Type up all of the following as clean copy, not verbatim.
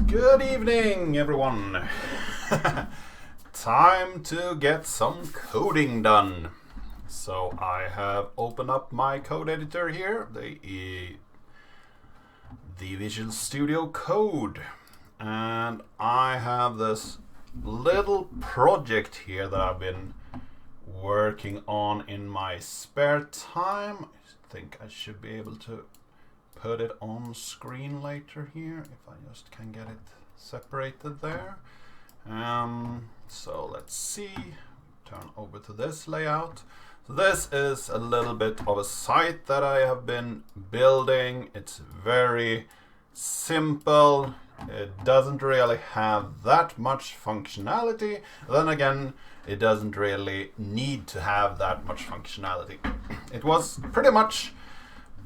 Good evening, everyone. Time to get some coding done. So I have opened up my code editor here, the Visual Studio Code, and I have this little project here that I've been working on in my spare time. I think I should be able to put it on screen later here if I just can get it separated there. So let's see, turn over to this layout. So this is a little bit of a site that I have been building. It's very simple. It doesn't really have that much functionality. Then again, it doesn't really need to have that much functionality. It was pretty much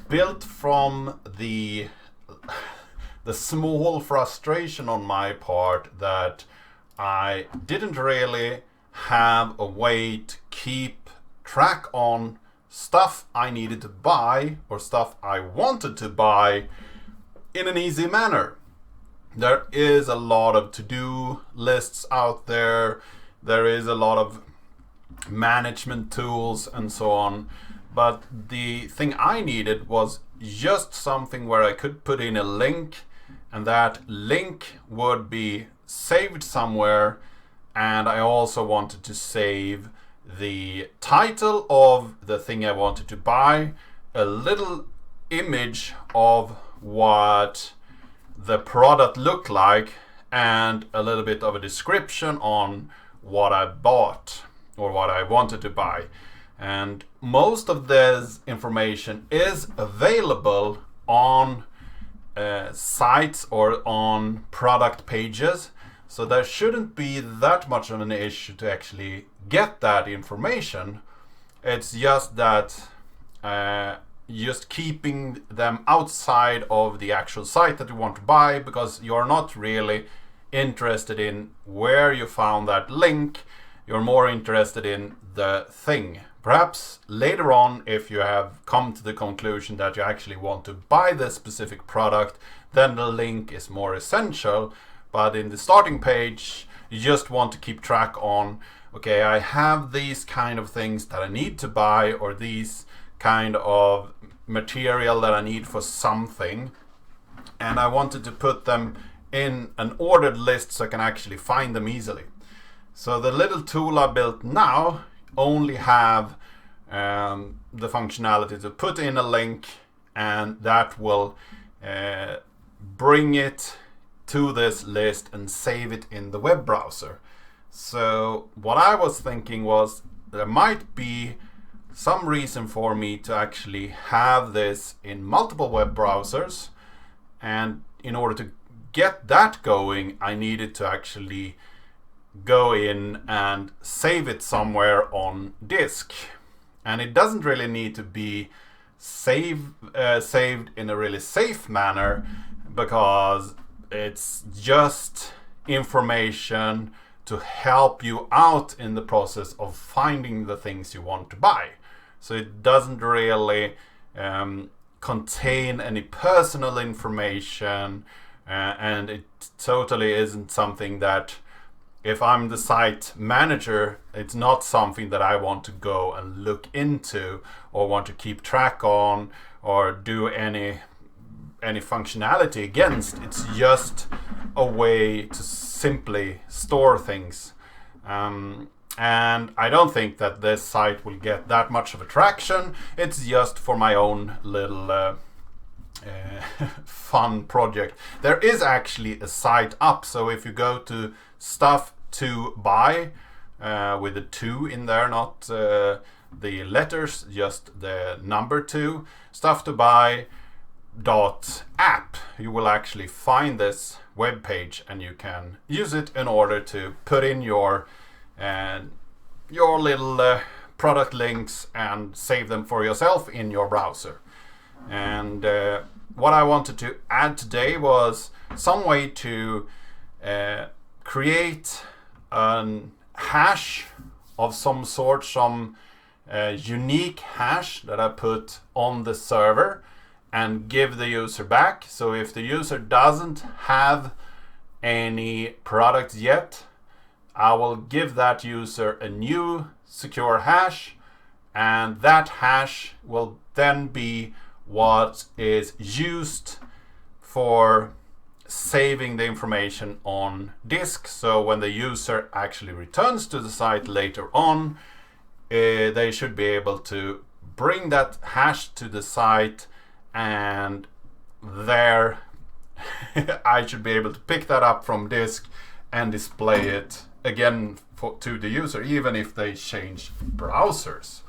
built from the small frustration on my part that I didn't really have a way to keep track on stuff I needed to buy or stuff I wanted to buy in an easy manner. There is a lot of to-do lists out there. There is a lot of management tools and so on. But the thing I needed was just something where I could put in a link, and that link would be saved somewhere. And I also wanted to save the title of the thing I wanted to buy, a little image of what the product looked like, and a little bit of a description on what I bought or what I wanted to buy. And most of this information is available on sites or on product pages. So there shouldn't be that much of an issue to actually get that information. It's just that just keeping them outside of the actual site that you want to buy, because you're not really interested in where you found that link. You're more interested in the thing. Perhaps later on, if you have come to the conclusion that you actually want to buy this specific product, then the link is more essential. But in the starting page, you just want to keep track on, okay, I have these kind of things that I need to buy, or these kind of material that I need for something. And I wanted to put them in an ordered list so I can actually find them easily. So the little tool I built now only have the functionality to put in a link, and that will bring it to this list and save it in the web browser. So what I was thinking was there might be some reason for me to actually have this in multiple web browsers, and in order to get that going, I needed to actually go in and save it somewhere on disk. And it doesn't really need to be saved in a really safe manner, because it's just information to help you out in the process of finding the things you want to buy. So it doesn't really contain any personal information, and it totally isn't something that, if I'm the site manager, it's not something that I want to go and look into or want to keep track on or do any functionality against. It's just a way to simply store things. And I don't think that this site will get that much of a traction. It's just for my own little fun project. There is actually a site up, so if you go to stuff to buy with the 2 in there, not the letters, just the number 2, stuff to buy .app, you will actually find this web page, and you can use it in order to put in your little product links and save them for yourself in your browser. And what I wanted to add today was some way to create a hash of some sort, some unique hash that I put on the server and give the user back. So if the user doesn't have any products yet, I will give that user a new secure hash, and that hash will then be what is used for saving the information on disk. So when the user actually returns to the site later on, they should be able to bring that hash to the site, and there I should be able to pick that up from disk and display it again to the user, even if they change browsers.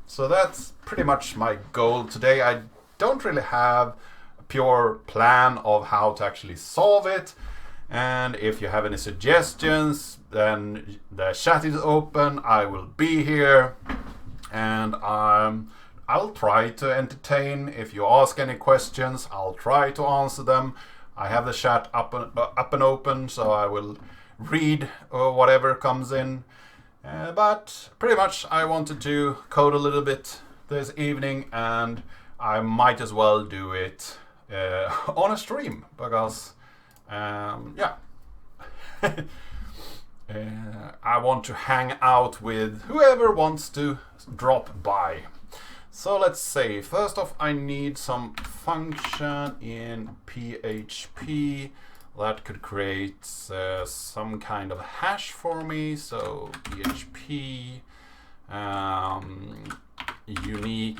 So that's pretty much my goal today. I don't really have a pure plan of how to actually solve it. And if you have any suggestions, then the chat is open. I will be here, and I'll try to entertain. If you ask any questions, I'll try to answer them. I have the chat up and open, so I will read whatever comes in. But pretty much I wanted to code a little bit this evening, and I might as well do it on a stream, because I want to hang out with whoever wants to drop by. So let's say, first off, I need some function in PHP that could create some kind of hash for me. So PHP unique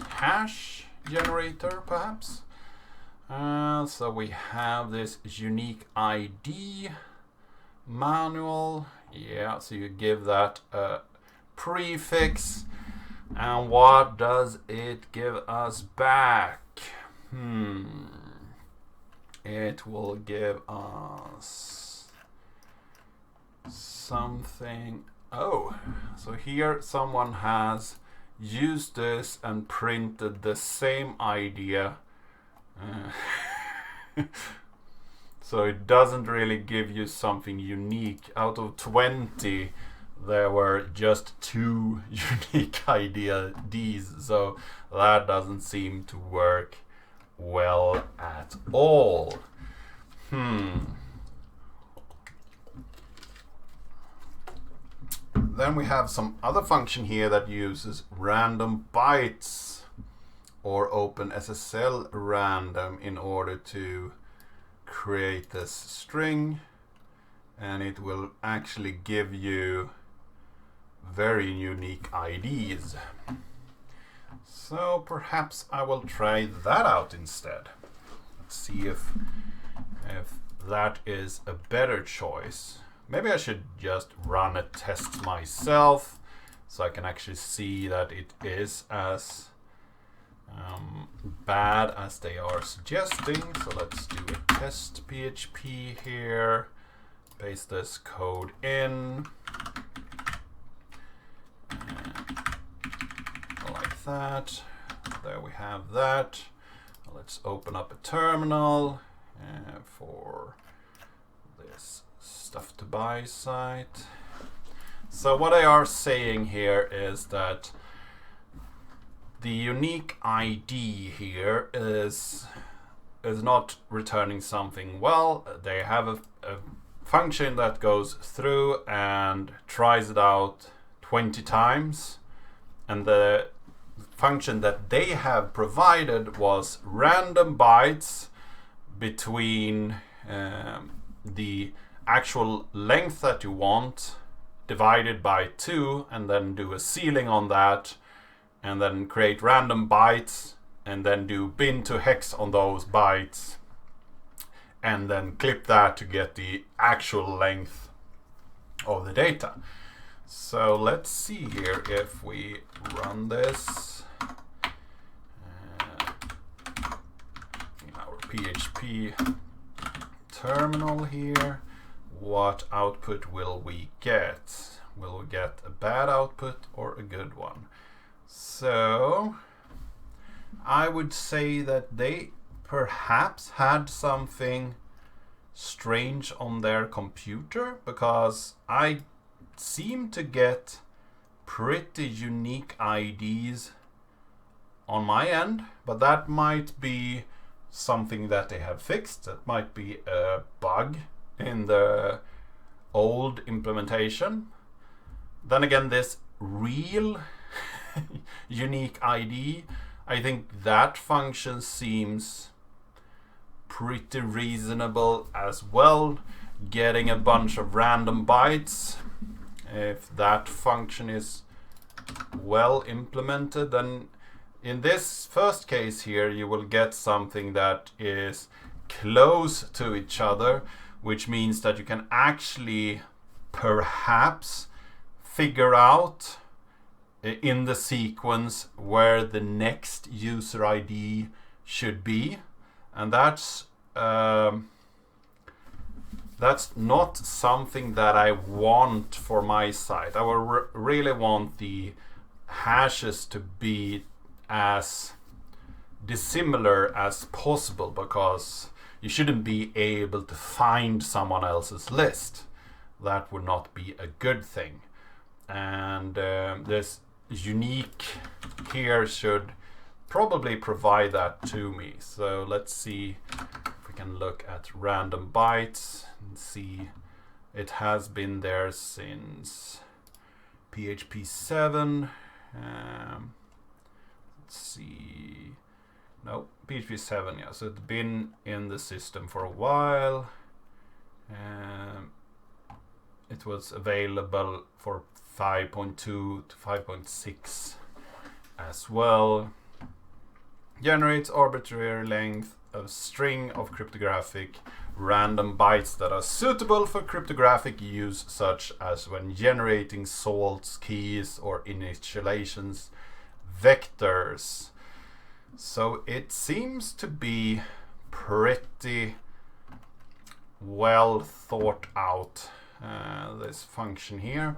hash generator, perhaps. So we have this unique ID manual. Yeah, so you give that a prefix. And what does it give us back? It will give us something. Oh, so here someone has used this and printed the same idea. So it doesn't really give you something unique. Out of 20, there were just 2 unique IDs, so that doesn't seem to work well at all. Then we have some other function here that uses random bytes or OpenSSL random in order to create this string, and it will actually give you very unique IDs. So perhaps I will try that out instead. Let's see if that is a better choice. Maybe I should just run a test myself so I can actually see that it is as bad as they are suggesting. So let's do a test PHP here, paste this code in like that. There we have that. Let's open up a terminal for this stuff to buy site. So what they are saying here is that the unique ID here is not returning something well. They have a function that goes through and tries it out 20 times, and the function that they have provided was random bytes between the actual length that you want divided by 2, and then do a ceiling on that, and then create random bytes, and then do bin to hex on those bytes, and then clip that to get the actual length of the data. So let's see here if we run this in our PHP terminal here. What output will we get? Will we get a bad output or a good one? So I would say that they perhaps had something strange on their computer, because I seem to get pretty unique IDs on my end, but that might be something that they have fixed. That might be a bug in the old implementation. Then again, this real unique ID, I think that function seems pretty reasonable as well. Getting a bunch of random bytes, if that function is well implemented, then in this first case here you will get something that is close to each other, which means that you can actually perhaps figure out in the sequence where the next user ID should be, and that's not something that I want for my site. I will really want the hashes to be as dissimilar as possible, because you shouldn't be able to find someone else's list. That would not be a good thing. And this unique here should probably provide that to me. So let's see if we can look at random bytes and see. It has been there since PHP 7. Let's see. No, PHP 7, yeah. So it's been in the system for a while. It was available for 5.2 to 5.6 as well. Generates arbitrary length of string of cryptographic random bytes that are suitable for cryptographic use, such as when generating salts, keys, or initializations vectors. So it seems to be pretty well thought out, this function here.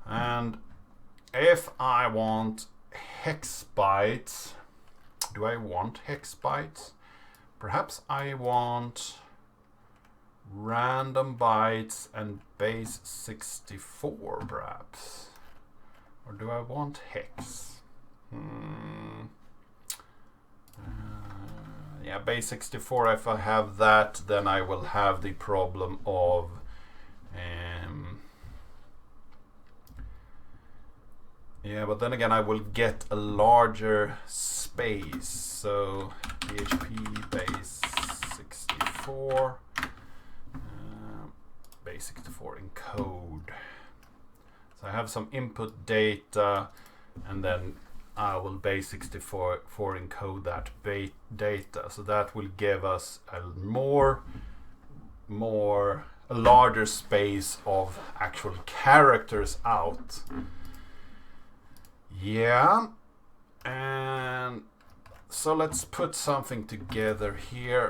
And if I want hex bytes, do I want hex bytes? Perhaps I want random bytes and base 64 perhaps. Or do I want hex? Yeah, base 64. If I have that, then I will have the problem of yeah, but then again I will get a larger space. So PHP base 64, base 64 encode. So I have some input data, and then I will base 64 encode that data. So that will give us a larger space of actual characters out. Yeah, and so let's put something together here.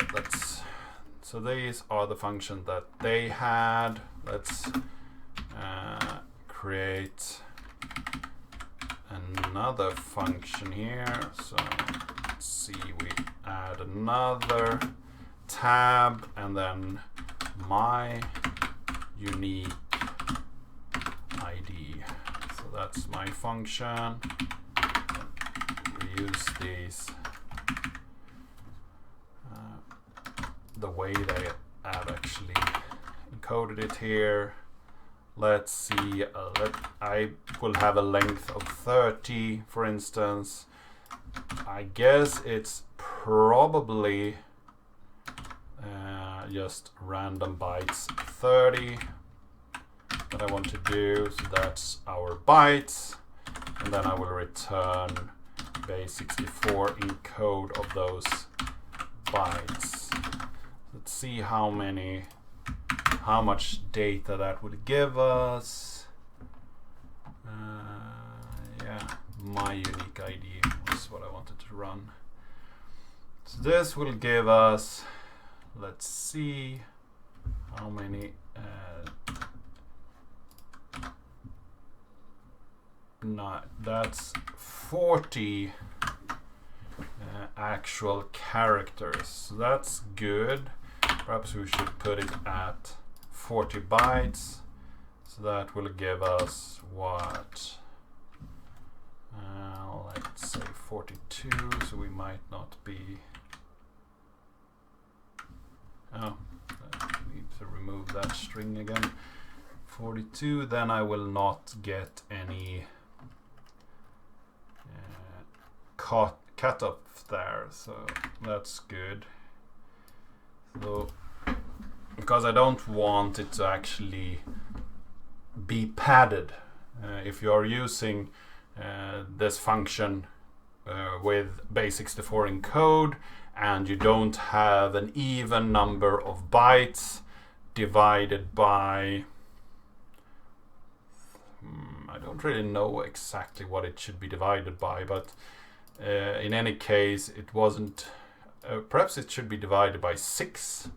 So these are the functions that they had. Let's create another function here. So let's see, we add another tab and then my unique ID. So that's my function. We use these the way they have actually encoded it here. Let's see, I will have a length of 30, for instance. I guess it's probably just random bytes 30 that I want to do. So that's our bytes. And then I will return base 64 encode of those bytes. Let's see how much data that would give us. Yeah, my unique ID was what I wanted to run. So this will give us, let's see how many. That's 40 actual characters. So that's good. Perhaps we should put it at 40 bytes. So that will give us what? Let's say 42. So we might not be remove that string again. 42, then I will not get any cut off there, so that's good. So because I don't want it to actually be padded. If you are using this function with base64 in code and you don't have an even number of bytes divided by, I don't really know exactly what it should be divided by, but in any case it wasn't, perhaps it should be divided by 6,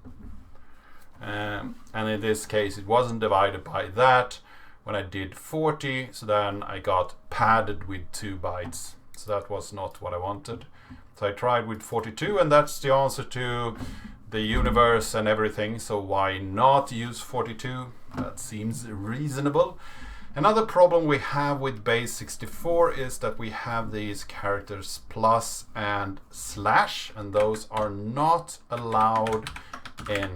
and in this case it wasn't divided by that when I did 40, so then I got padded with 2 bytes, so that was not what I wanted. So I tried with 42, and that's the answer to the universe and everything, so why not use 42? That seems reasonable. Another problem we have with base64 is that we have these characters plus and slash, and those are not allowed in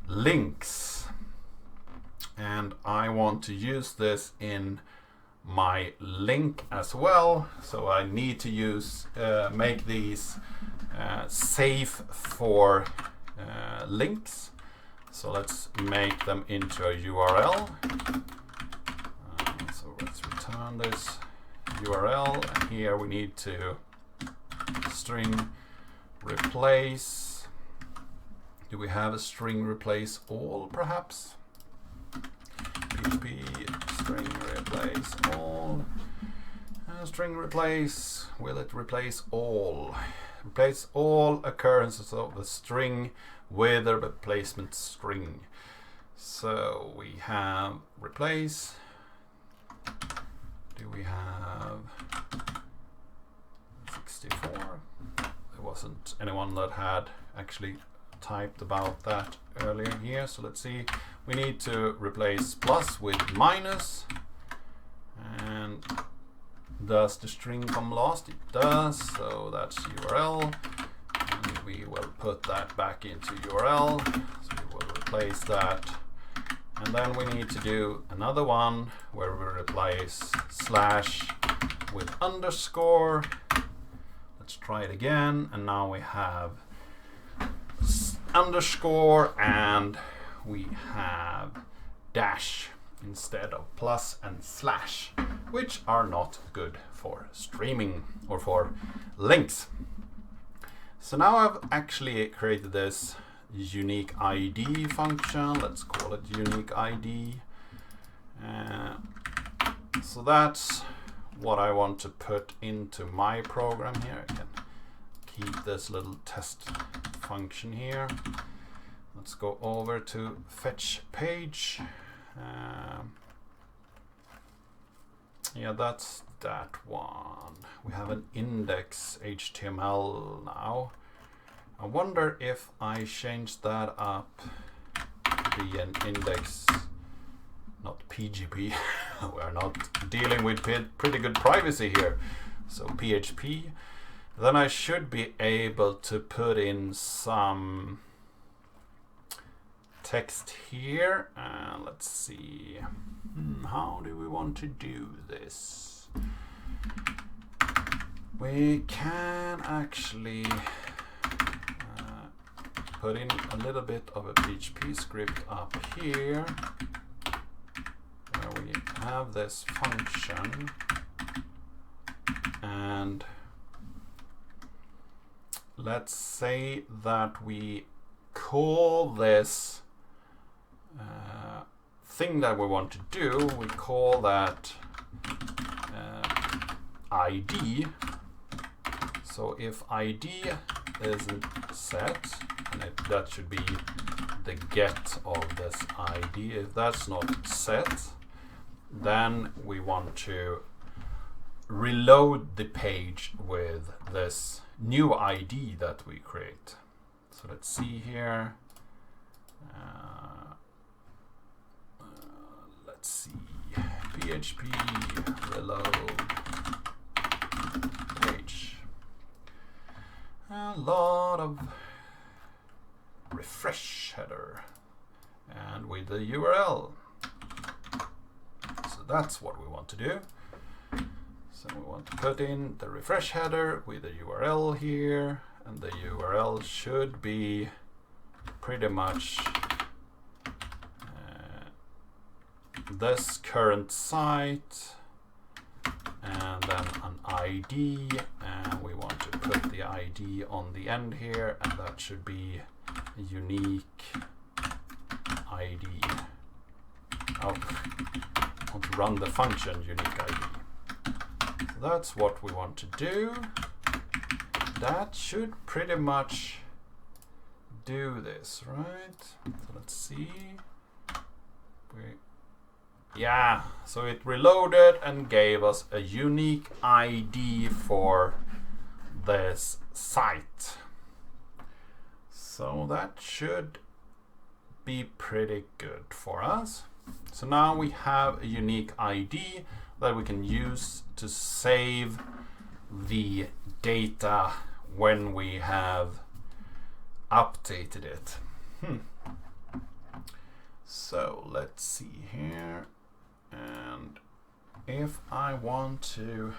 links. And I want to use this in my link as well, so I need to use make these safe for links. So let's make them into a URL. So let's return this URL, and here we need to string replace. Do we have a string replace all perhaps? PHP string replace all. String replace, will it replace all? Replace all occurrences of the string with a replacement string. So we have replace. Do we have 64? There wasn't anyone that had actually typed about that earlier here, so let's see. We need to replace plus with minus, and does the string come last? It does, so that's URL, and we will put that back into URL, so we will replace that, and then we need to do another one where we replace slash with underscore. Let's try it again, and now we have underscore and we have dash instead of plus and slash, which are not good for streaming or for links. So now I've actually created this unique ID function. Let's call it unique ID. So that's what I want to put into my program here. I can keep this little test function here. Let's go over to fetch page. Yeah, that's that one. We have an index HTML now. I wonder if I change that up to be an index, not PGP. We're not dealing with pretty good privacy here. So PHP. Then I should be able to put in some text here. Let's see. How do we want to do this? We can actually put in a little bit of a PHP script up here, where we have this function, and let's say that we call this thing that we want to do, we call that ID. So if ID isn't set, and that should be the get of this ID, if that's not set, then we want to reload the page with this new ID that we create. So let's see here. Let's see. PHP reload page. A lot of refresh header. and with the URL. So that's what we want to do. So we want to put in the refresh header with the URL here, and the URL should be pretty much this current site, and then an ID, and we want to put the ID on the end here, and that should be a unique ID. Oh, I want to run the function unique ID. So that's what we want to do. That should pretty much do this, right? So let's see. Yeah, so it reloaded and gave us a unique ID for this site. So that should be pretty good for us. So now we have a unique ID that we can use to save the data when we have updated it. So let's see here. And if I want to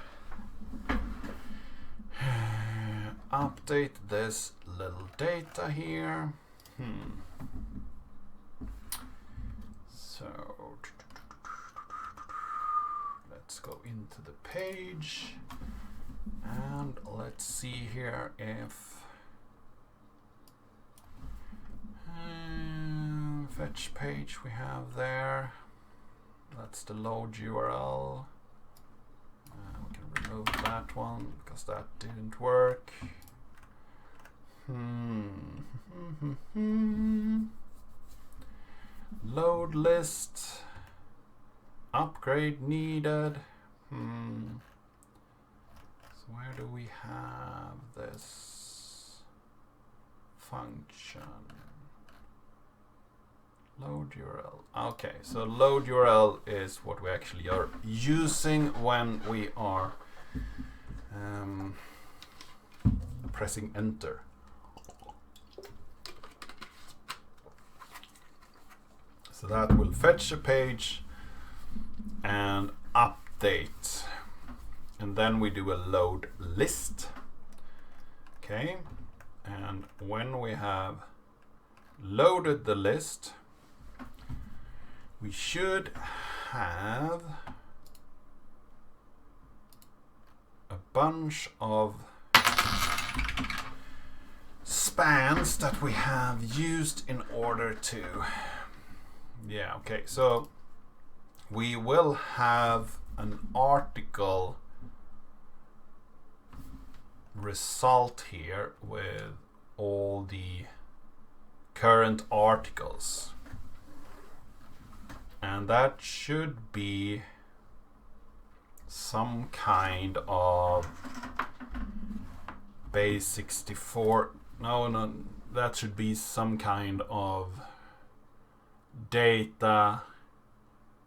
update this little data here, so let's go into the page and let's see here if fetch page we have there. That's the load URL. We can remove that one because that didn't work. Load list. Upgrade needed. So where do we have this function? Load URL. Okay, so load URL is what we actually are using when we are pressing enter. So that will fetch a page and update. And then we do a load list. Okay, and when we have loaded the list, we should have a bunch of spans that we have used in order to, okay, so we will have an article result here with all the current articles. And that should be some kind of base 64. No, that should be some kind of data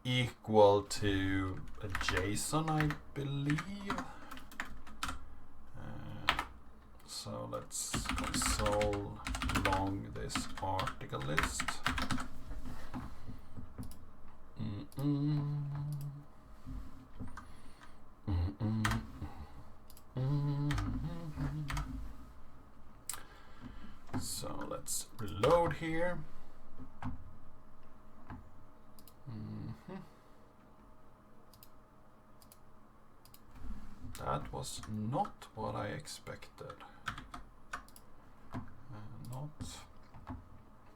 equal to a JSON, I believe. So let's console log this article list. So let's reload here. That was not what I expected.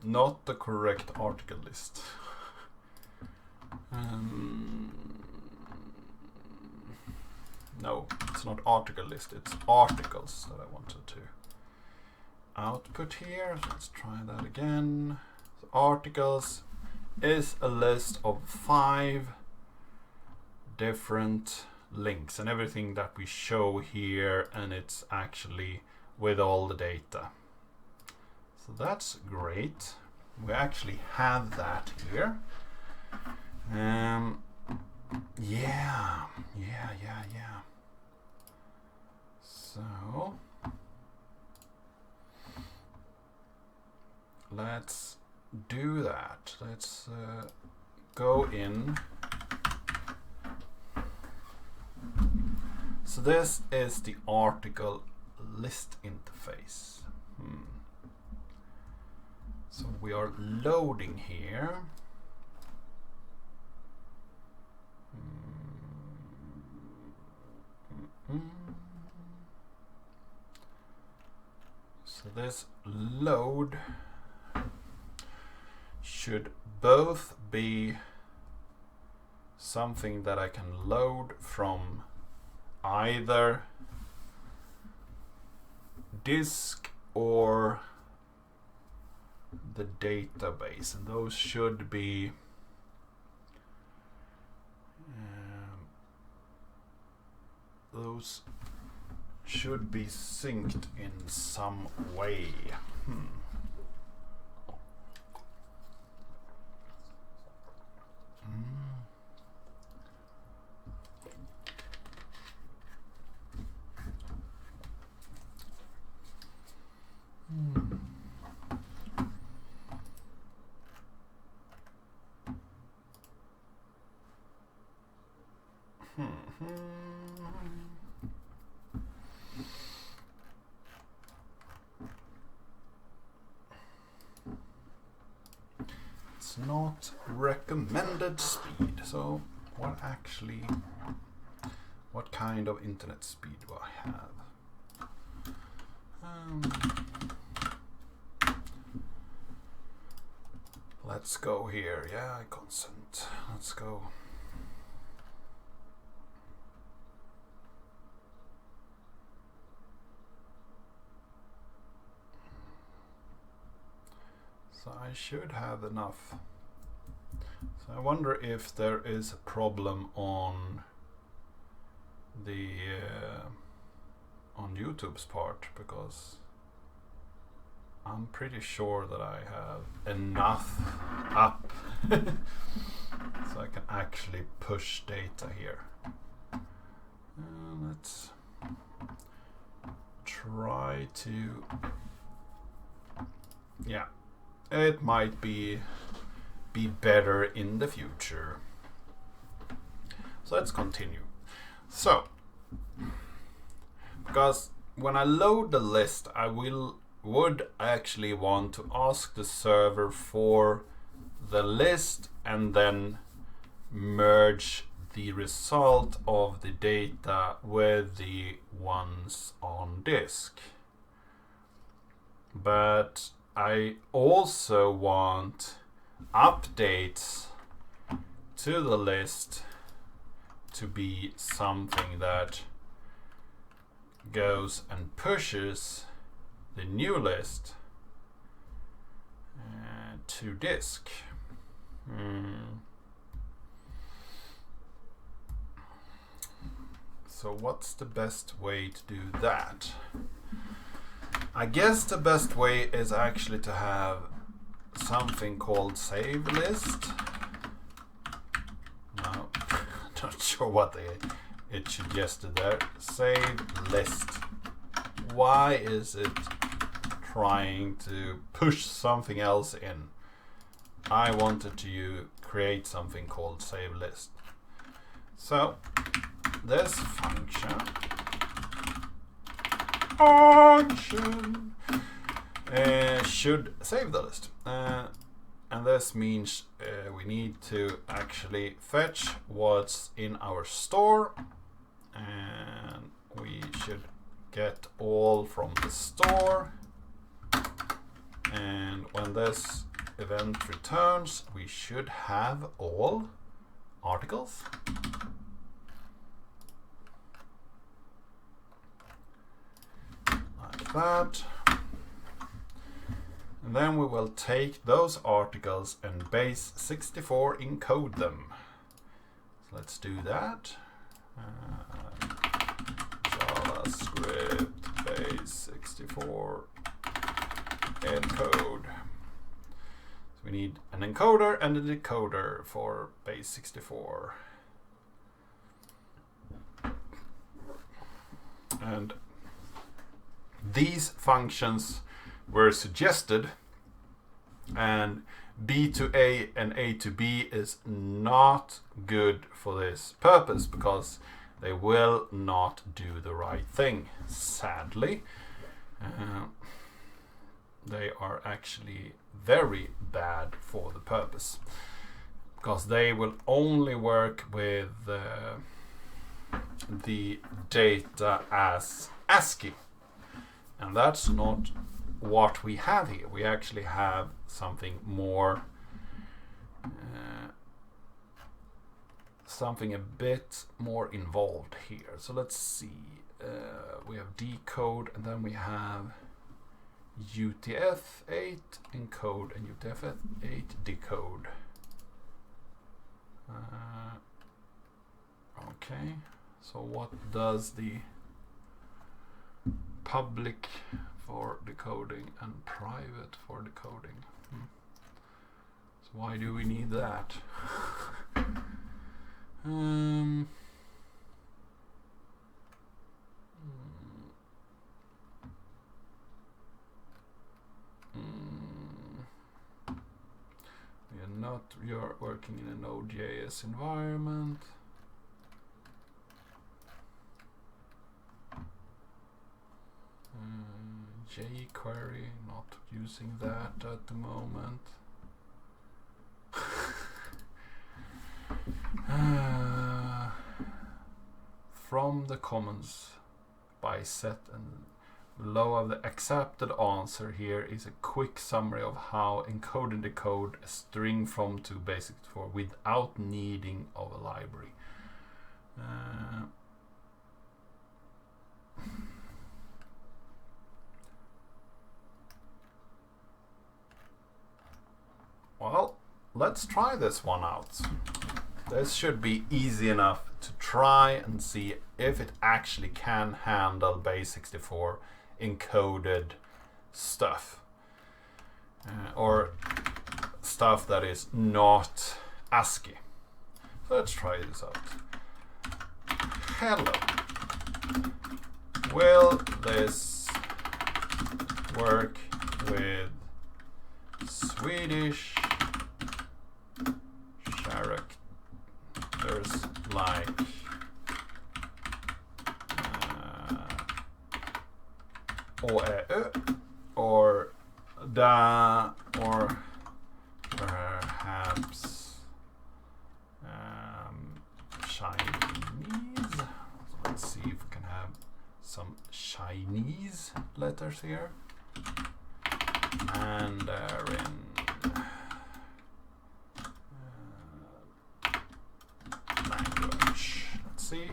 Not the correct article list. No, it's not article list, it's articles that I wanted to output here. So let's try that again. So articles is a list of 5 different links and everything that we show here, and it's actually with all the data. So that's great. We actually have that here. Yeah. So let's do that. Let's go in. So this is the article list interface. So we are loading here. So this load should both be something that I can load from either disk or the database, and those should be synced in some way. It's not recommended speed. So what kind of internet speed do I have? Let's go here. Yeah, I consent. Let's go. So I should have enough. So I wonder if there is a problem on the on YouTube's part, because I'm pretty sure that I have enough up so I can actually push data here. Let's try to, yeah, it might be better in the future. So let's continue. So, because when I load the list, I would actually want to ask the server for the list and then merge the result of the data with the ones on disk. But I also want updates to the list to be something that goes and pushes the new list to disk. So what's the best way to do that? I guess the best way is actually to have something called save list. No, not sure what it suggested there. Save list. Why is it trying to push something else in? I wanted to create something called save list. So this function should save the list. And this means we need to actually fetch what's in our store, and we should get all from the store. And when this event returns, we should have all articles. Like that. And then we will take those articles and base 64 encode them. So let's do that. JavaScript base 64 encode. So we need an encoder and a decoder for base 64. And these functions were suggested And B to A and A to B is not good for this purpose because they will not do the right thing, sadly. They are actually very bad for the purpose because they will only work with the data as ASCII, and that's not what we have here. We actually have something more, something a bit more involved here. So let's see. We have decode, and then we have UTF-8 encode and UTF-8 decode. Okay, so what does the public for decoding and private for decoding? So why do we need that? You're working in a Node.js environment. jQuery, not using that at the moment. From the commons by set, and below of the accepted answer here is a quick summary of how encode and decode a string from to basic-64 without needing of a library. Well, let's try this one out. This should be easy enough to try and see if it actually can handle base64 encoded stuff, or stuff that is not ASCII. So let's try this out. Hello. Will this work with Swedish characters like Å, Ä, Ö, or Da, or perhaps Chinese? So let's see if we can have some Chinese letters here. Mandarin. Language. Let's see.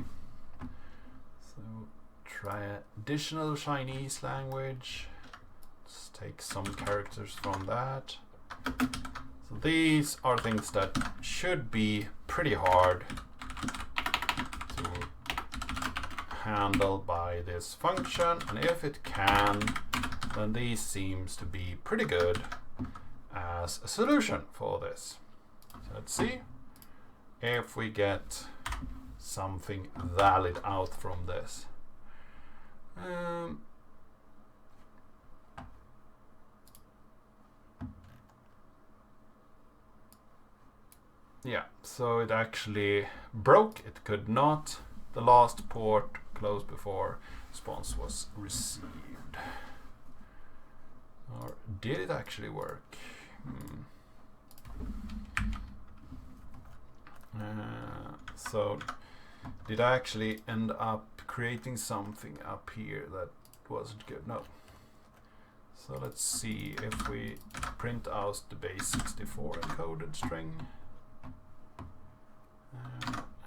So traditional Chinese language. Let's take some characters from that. So these are things that should be pretty hard to handle by this function, and if it can, then these seems to be pretty good as a solution for this. So let's see if we get something valid out from this. Yeah, so it actually broke. It could not. The last port closed before response was received. Or did it actually work? So did I actually end up creating something up here that wasn't good? No. So let's see if we print out the base64 encoded string,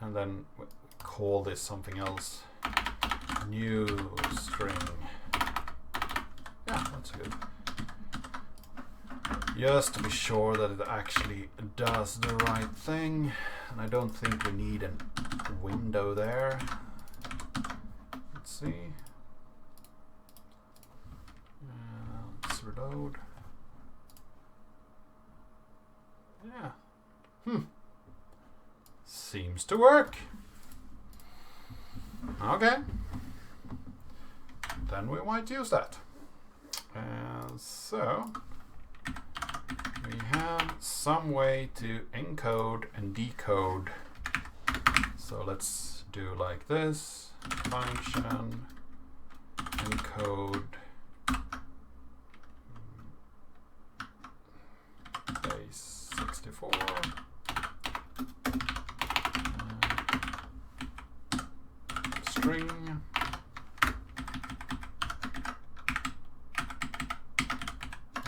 and then call this something else. New string. Yeah, that's good. Just to be sure that it actually does the right thing. And I don't think we need a window there. Let's see. Let's reload. Yeah. Seems to work. Okay. Then we might use that. So we some way to encode and decode. So let's do like this, function encode base 64 string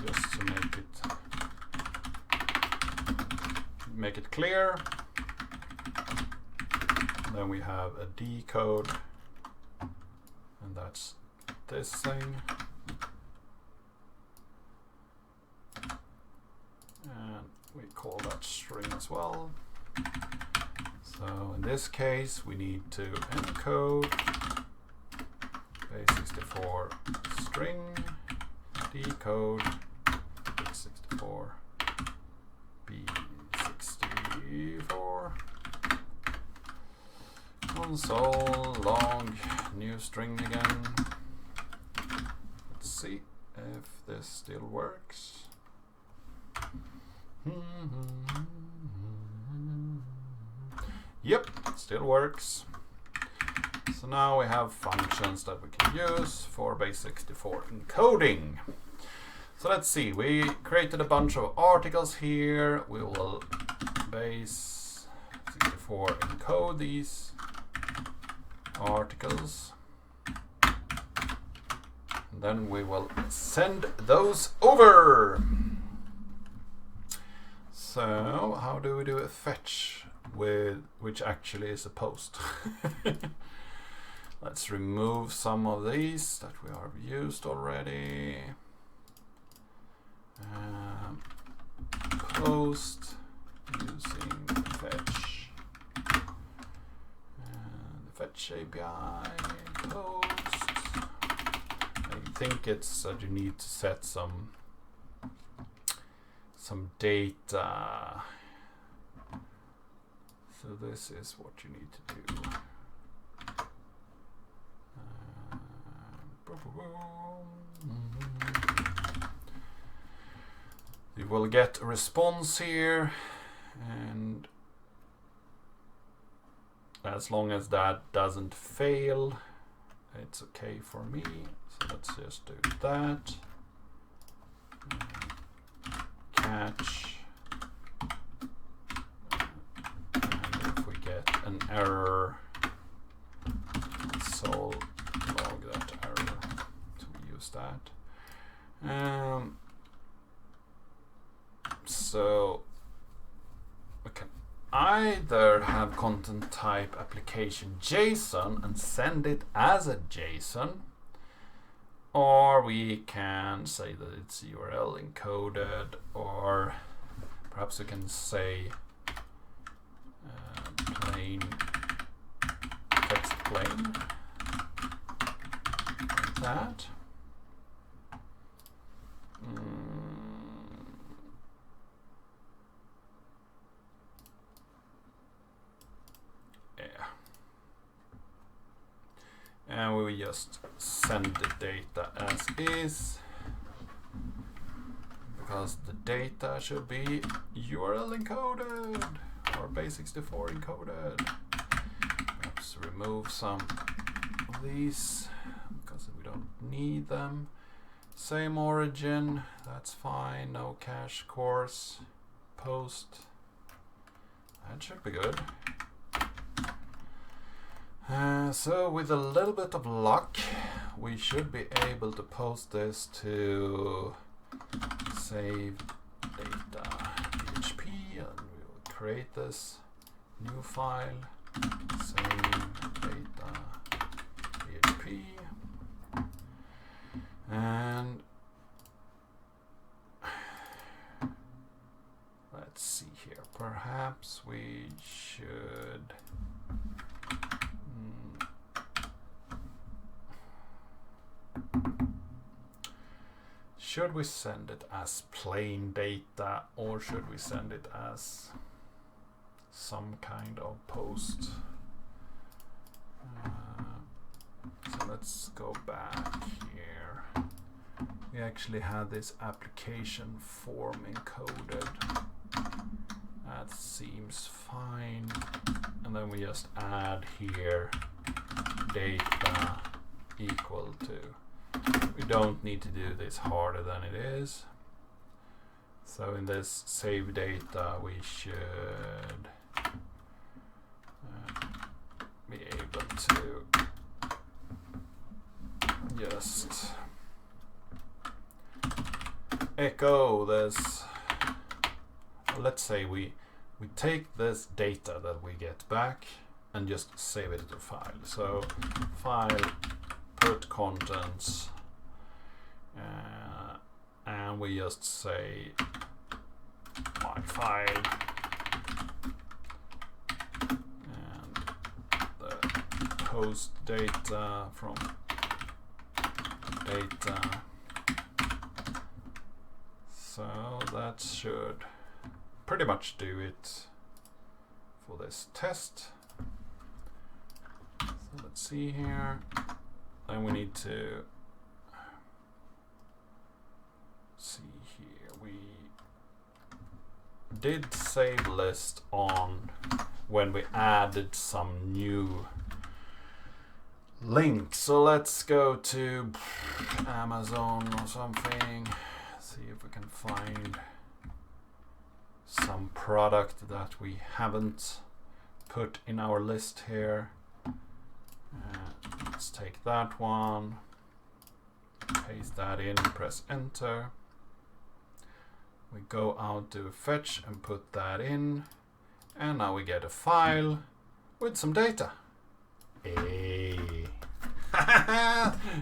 just to make it clear. Then we have a decode, and that's this thing. And we call that string as well. So in this case, we need to encode base64 string, decode base64 b64 console log new string again. Let's see if this still works. Yep, still works. So now we have functions that we can use for base64 encoding. So let's see, we created a bunch of articles here. We will base64 encode these articles. And then we will send those over. So how do we do a fetch with which actually is a post? Let's remove some of these that we have used already. Post using fetch and the fetch API post. I think it's that you need to set some data. So this is what you need to do. You will get a response here, and as long as that doesn't fail, it's okay for me. So let's just do that. Catch. And if we get an error, so log that error. So we use that. So we can either have content type application JSON and send it as a JSON, or we can say that it's URL encoded, or perhaps we can say plain text plain like that. And we will just send the data as is, because the data should be URL encoded or base64 encoded. Perhaps remove some of these because we don't need them. Same origin, that's fine. No cache course. Post. That should be good. So with a little bit of luck, we should be able to post this to save data PHP, and we will create this new file, save data PHP, and let's see here. Perhaps we should. Should we send it as plain data, or should we send it as some kind of post? So let's go back here. We actually had this application form encoded. just add here data equal to. We don't need to do this harder than it is. So in this save data, we should be able to just echo this. Let's say we take this data that we get back and just save it to a file. So file, put contents, and we just say my file, and the host data from data. So that should pretty much do it for this test. So let's see here. Then we need to see here. We did save list on when we added some new links. So let's go to Amazon or something. See if we can find some product that we haven't put in our list here. Let's take that one, paste that in, press enter. We go out to fetch and put that in, and now we get a file with some data. Hey.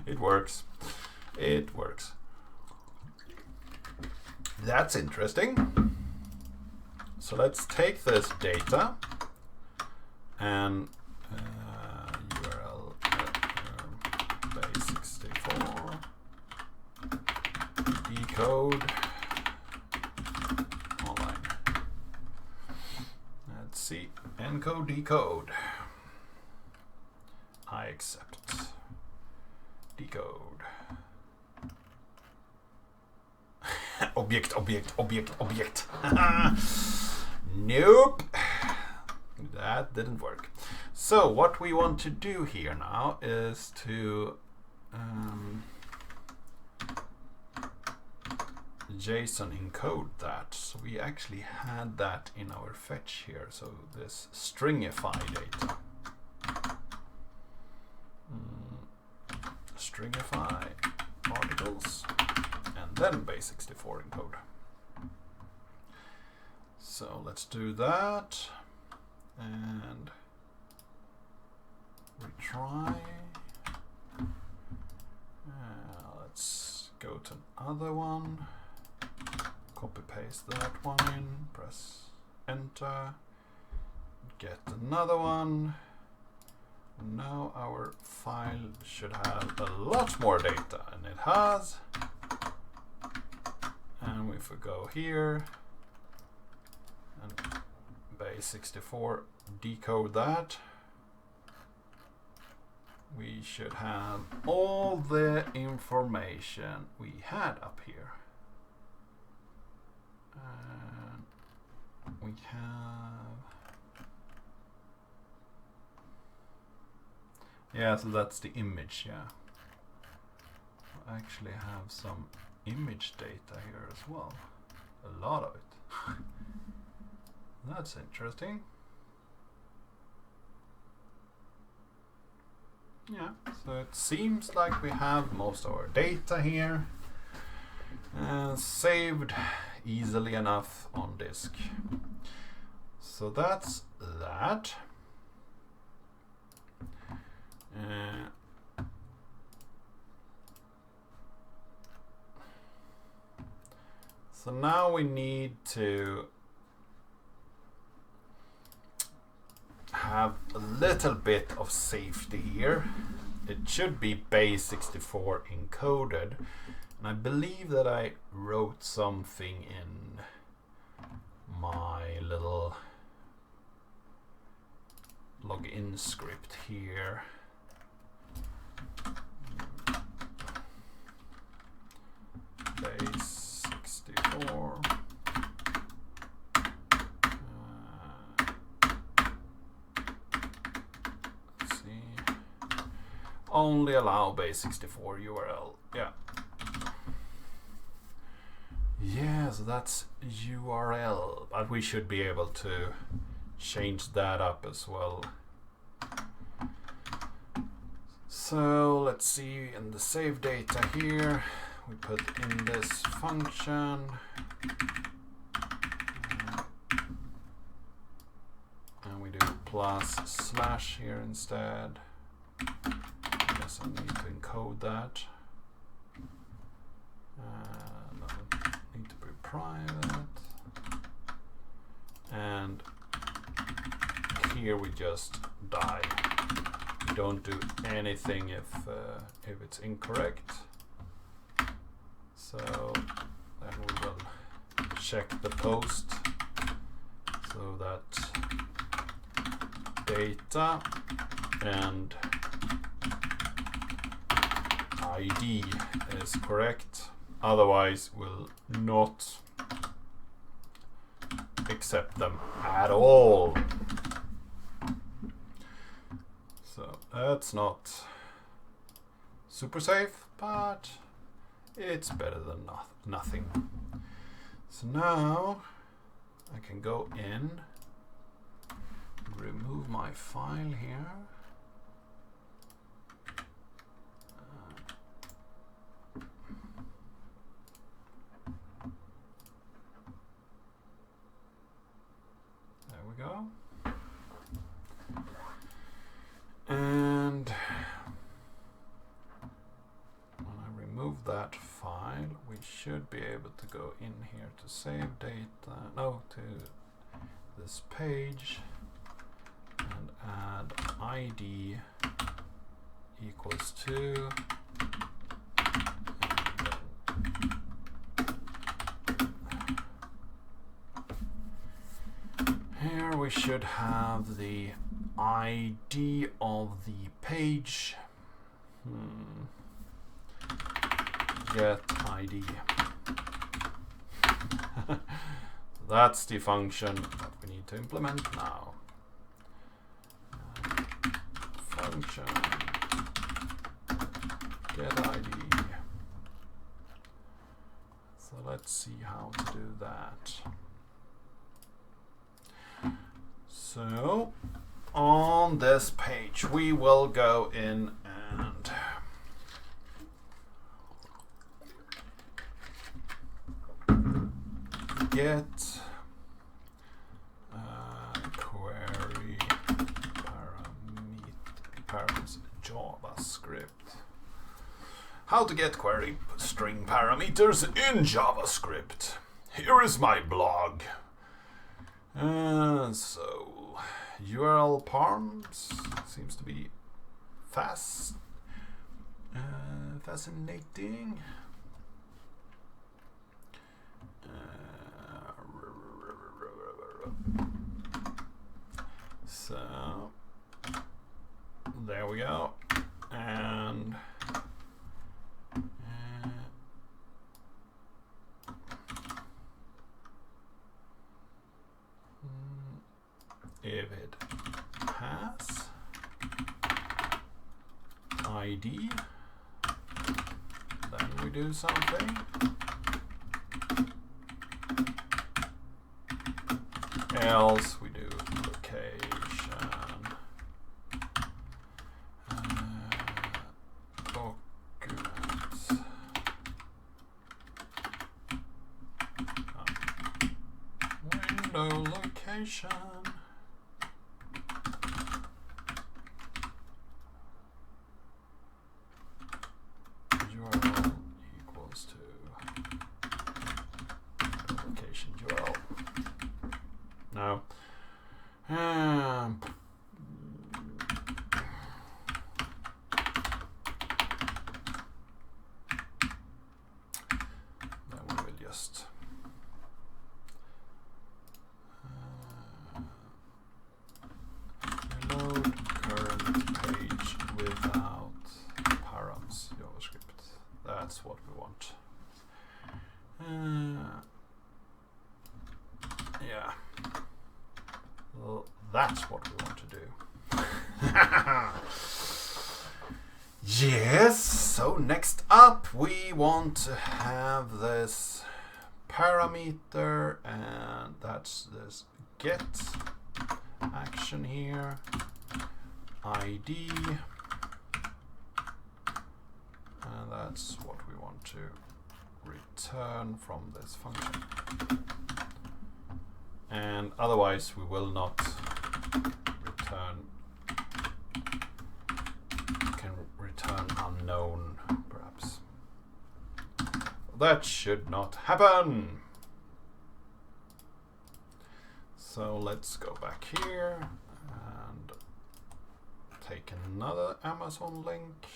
It works. It works. That's interesting. So let's take this data and URL base64 decode online. Let's see, encode decode. I accept. Decode. Object, object, object, object. Nope. That didn't work. So what we want to do here now is to JSON encode that. So we actually had that in our fetch here. So this stringify data. Stringify articles and then base64 encode. So let's do that and retry. Let's go to another one, copy paste that one in, press enter, get another one. Now our file should have a lot more data, and it has. And if we go here and base64 decode that, we should have all the information we had up here. And we have, yeah, so that's the image, yeah. I actually have some image data here as well. A lot of it. That's interesting. Yeah, so it seems like we have most of our data here saved easily enough on disk. So that's that. So now we need to have a little bit of safety here. It should be base64 encoded, and I believe that I wrote something in my little login script here. Base64 only allow base64 URL. Yeah. Yeah, so that's URL, but we should be able to change that up as well. So let's see, in the save data here, we put in this function. And we do +/ here instead. I guess I need to encode that. Doesn't need to be private. And here we just die. We don't do anything if it's incorrect. So then we will check the post so that data and ID is correct. Otherwise, we'll not accept them at all. So that's not super safe, but it's better than nothing. So now I can go in, remove my file here. There we go. And when I remove that file, we should be able to go in here to save data, no, to this page and add ID equals to, here we should have the ID of the page. Get ID. That's the function that we need to implement now. Function get ID. So let's see how to do that. So on this page we will go in and get query params JavaScript. How to get query string parameters in JavaScript. Here is my blog. So URL params seems to be fascinating. So there we go, and if it has ID, then we do something. Else we do location, documents, window location. URL equals to location URL. Now, then we will just reload current page without params JavaScript. That's what we want. Yeah. Well, that's what we want to do. Yes, so next up we want to have this parameter, and that's this get action here, ID, and that's what we want to return from this function. And otherwise we will not return, can return unknown perhaps. That should not happen. So let's go back here and take another Amazon link.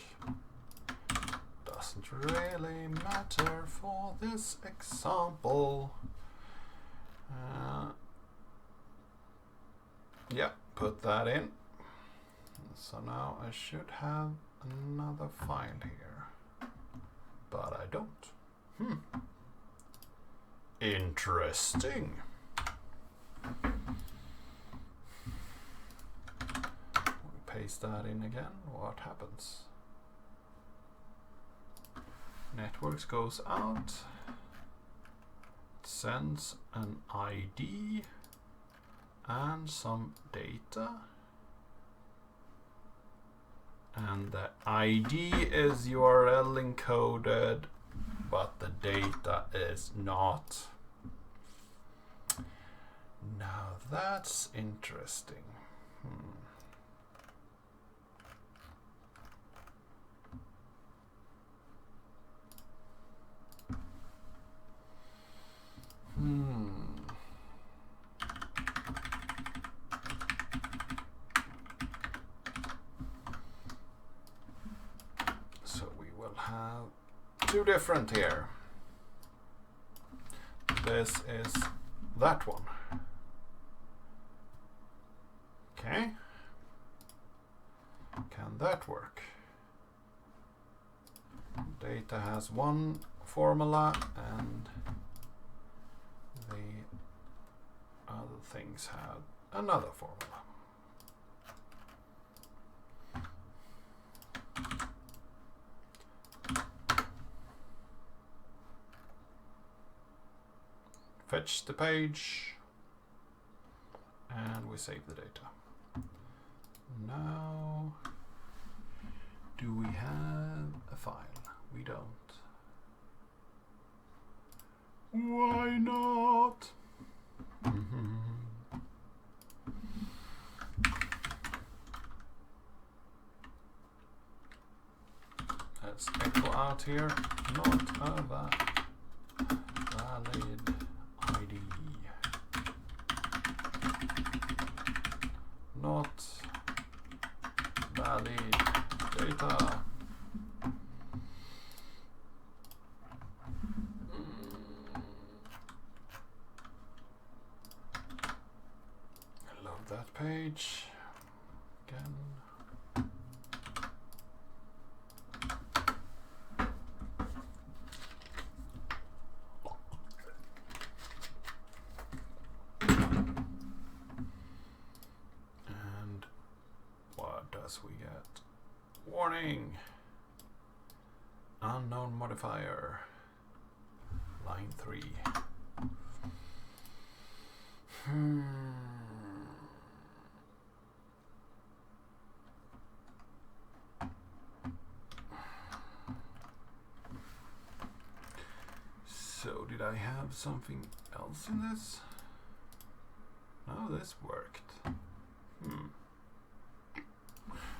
Doesn't really matter for this example. Yeah, put that in. So now I should have another file here, but I don't. Interesting. We paste that in again. What happens? Networks goes out, sends an ID and some data, and the ID is URL encoded, but the data is not. Now that's interesting. So we will have two different here. This is that one. Okay. Can that work? Data has one formula and the other things have another formula. Fetch the page and we save the data. Now, do we have a file? We don't. Why not? Let's echo out here. Not a valid ID. Not valid data. Load that page again. And what does we get? Warning! Unknown modifier. Line 3. So did I have something else in this? No, this worked.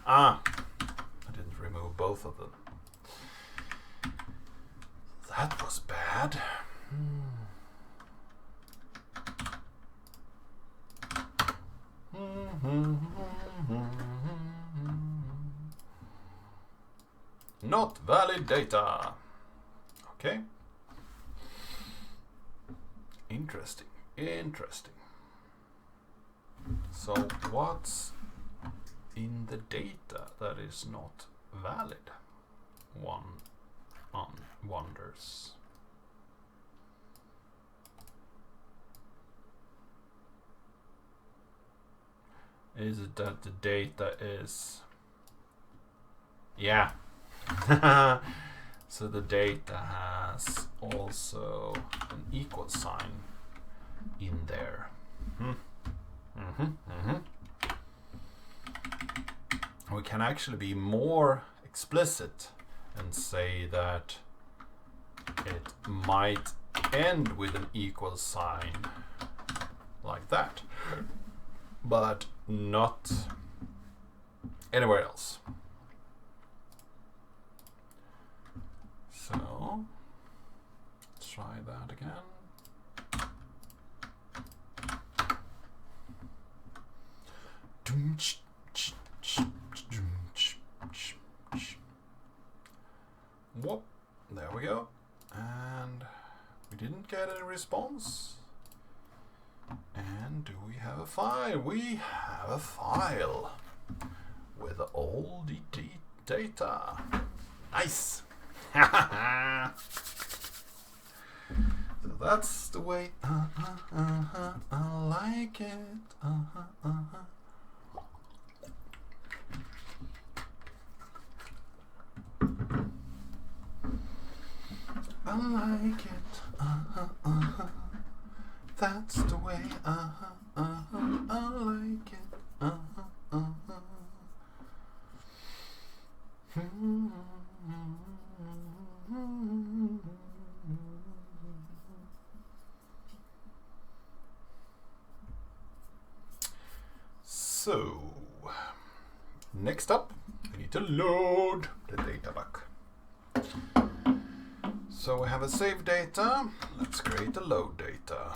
I didn't remove both of them. That was bad. Not valid data. Okay. Interesting. Interesting. So what's in the data that is not valid? One wonders. Is it that the data is... Yeah, So the data has also an equal sign in there. We can actually be more explicit and say that it might end with an equal sign like that, but not anywhere else. So let's try that again. Whoop, there we go. And we didn't get any response. And do we have a file? We have a file with all the data. Nice. So that's the way I like it. I like it. That's the way. I like it. So, next up, we need to load the data back. So we have a save data. Let's create a load data.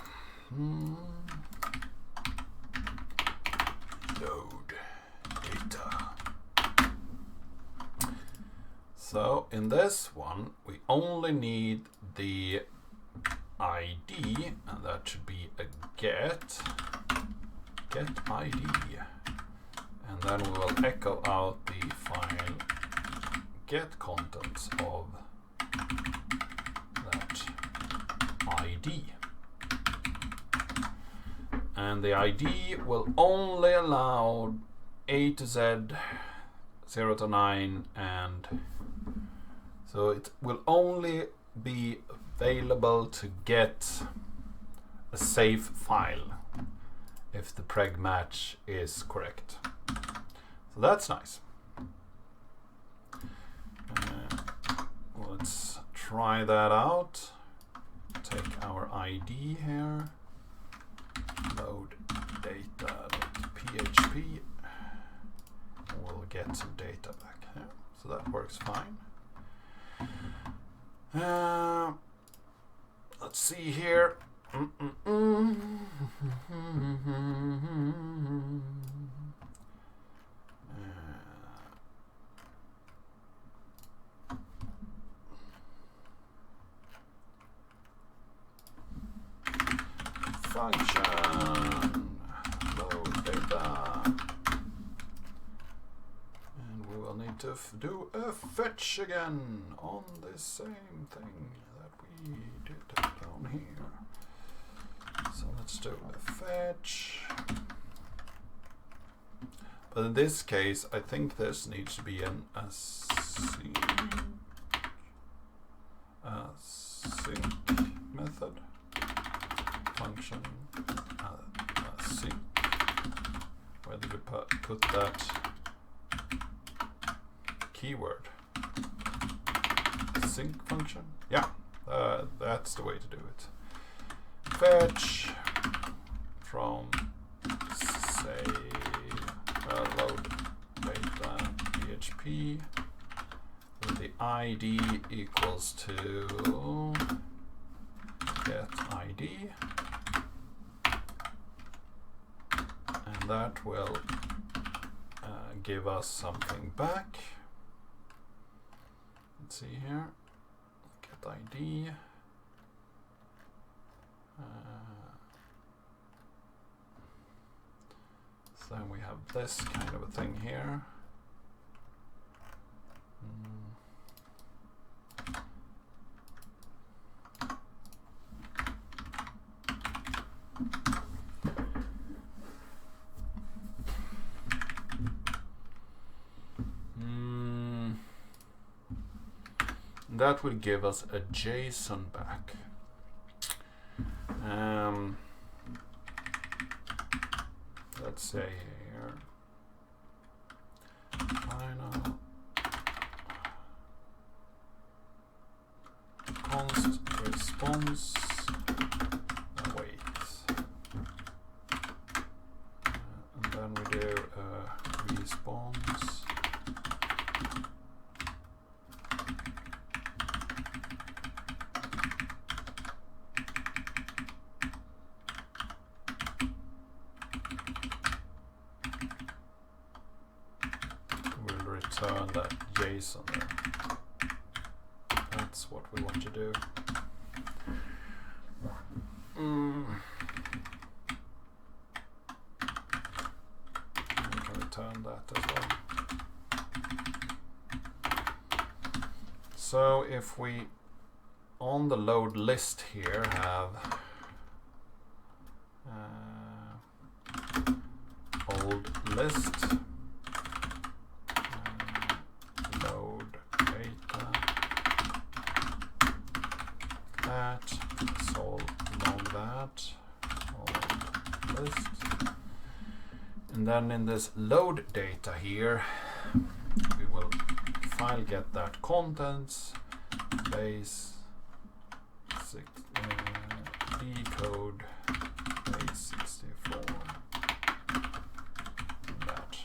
Load data. So in this one, we only need the ID, and that should be a get ID. And then we will echo out the file get contents of that ID. And the ID will only allow A to Z, 0 to 9, and so it will only be available to get a safe file if the preg match is correct. So that's nice. Let's try that out. Take our ID here, load data.php, and we'll get some data back here. So that works fine. Let's see here. Function load data, and we will need to do a fetch again on the same thing that we did down here. So let's do a fetch, but in this case I think this needs to be an async method. Function async. Where did you put that keyword? Async function? Yeah, that's the way to do it. Fetch from say load data PHP with the ID equals to get ID, and that will give us something back. Let's see here, get ID. So then we have this kind of a thing here. that will give us a JSON back. Let's say here, final const response await, and then we do a response return that JSON there. That's what we want to do. We can return that as well. So if we on the load list here have old list, so along that old list, and then in this load data here we will file get that contents base decode base 64 that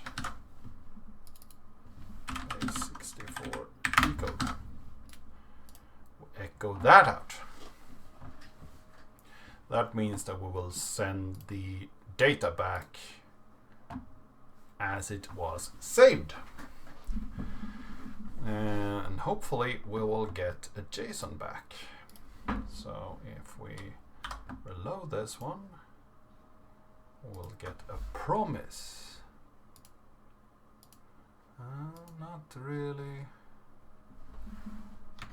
base 64 decode. We'll echo that out. That means that we will send the data back as it was saved. And hopefully we will get a JSON back. So if we reload this one, we'll get a promise. Not really.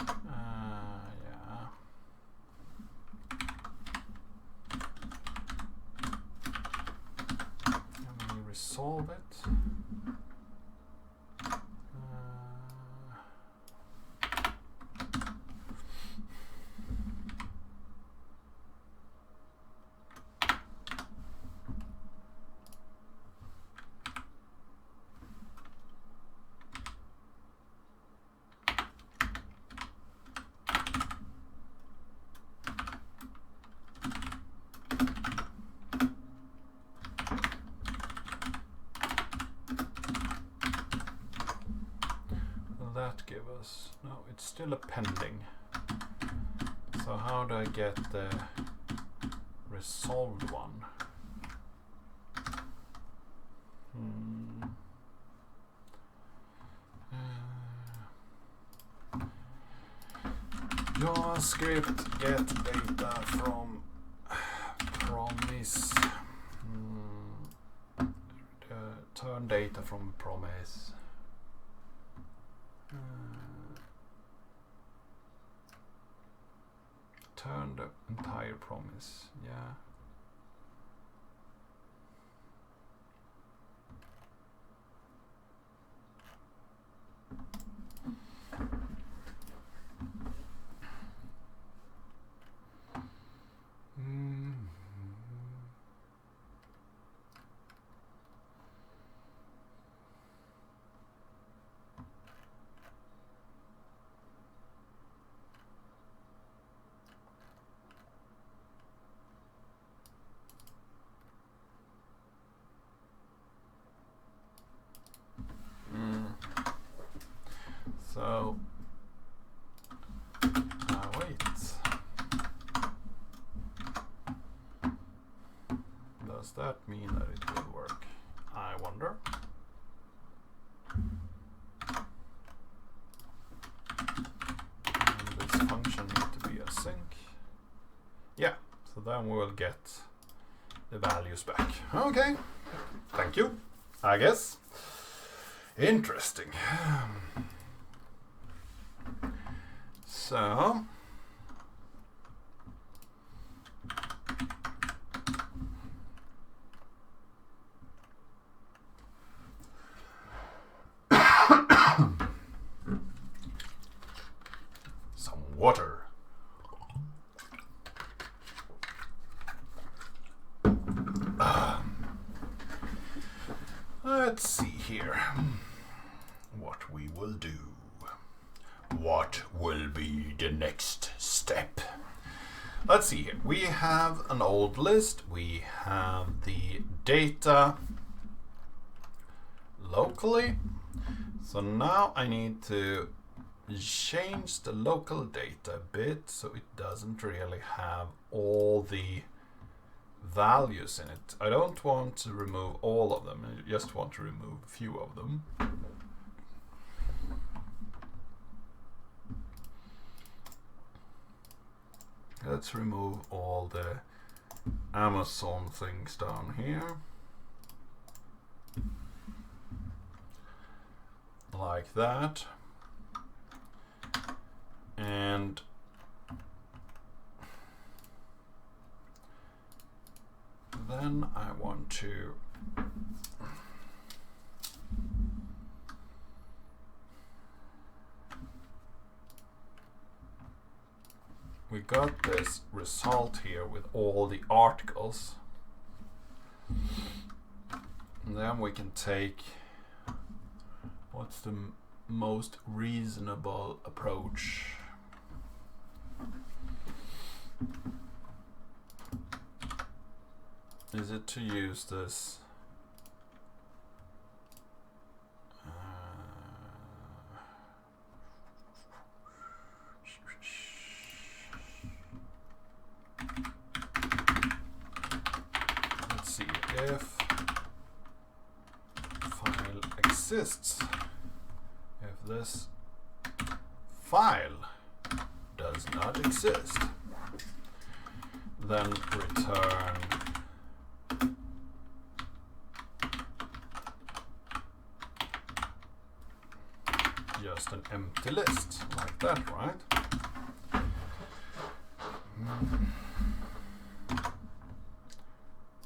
Yeah. Let me resolve it. That give us, no, it's still a pending. So how do I get the resolved one? JavaScript get data from promise. Turn data from promise. Turn the entire promise, yeah. So, wait. Does that mean that it will work? I wonder. And this function needs to be async. Yeah, so then we will get the values back. Okay, thank you, I guess. Interesting. So, Let's see here what we will do. What will be the next step? Let's see here. We have an old list. We have the data locally. So now I need to change the local data a bit so it doesn't really have all the values in it. I don't want to remove all of them. I just want to remove a few of them. Let's remove all the Amazon things down here. Like that. And then I want to we got this result here with all the articles, and then we can take what's the most reasonable approach. Is it to use this let's see if file exists. If this file does not exist, then return just an empty list, like that, right?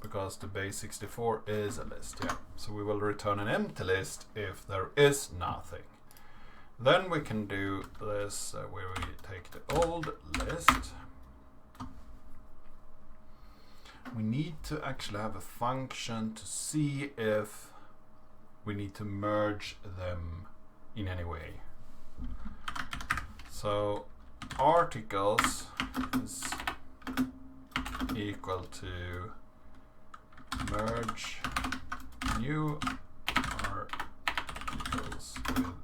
Because the base64 is a list, yeah. So we will return an empty list if there is nothing. Then we can do this where we take the old list. We need to actually have a function to see if we need to merge them in any way. So articles is equal to merge new articles with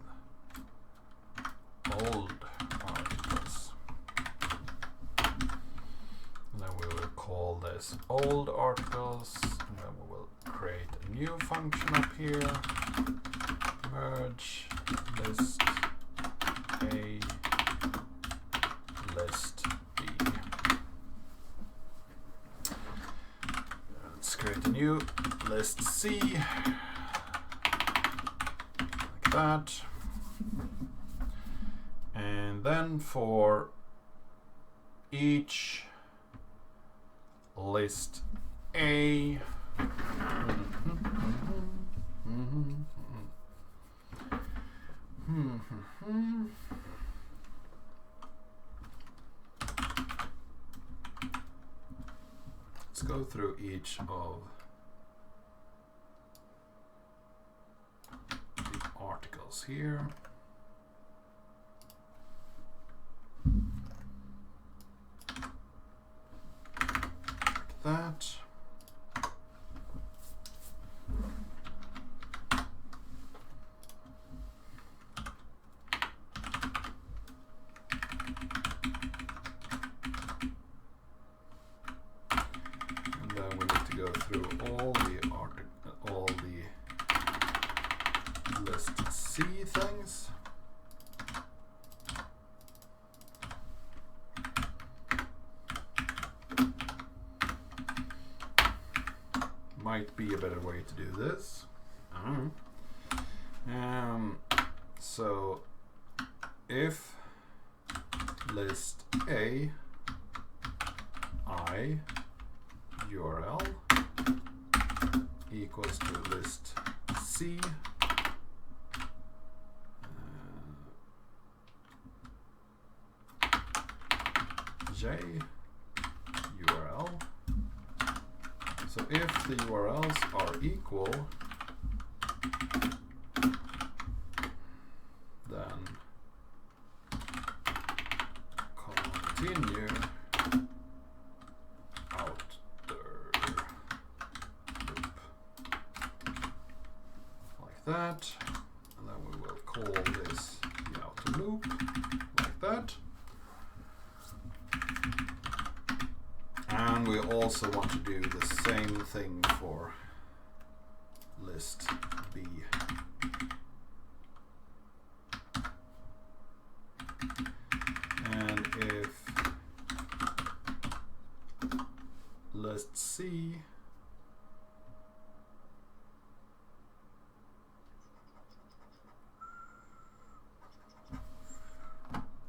old articles. And then we will call this old articles, and then we will create a new function up here. Merge list A, list B. Let's create a new list C, like that. And then for each list A, let's go through each of the articles here. Like that. Go through all the list C things. Might be a better way to do this. So if list A I URL equals to list C J URL. So if the URLs are equal, Then continue outer loop like that, and then we will call this the outer loop like that. And we also want to do the same thing for list B. And if list C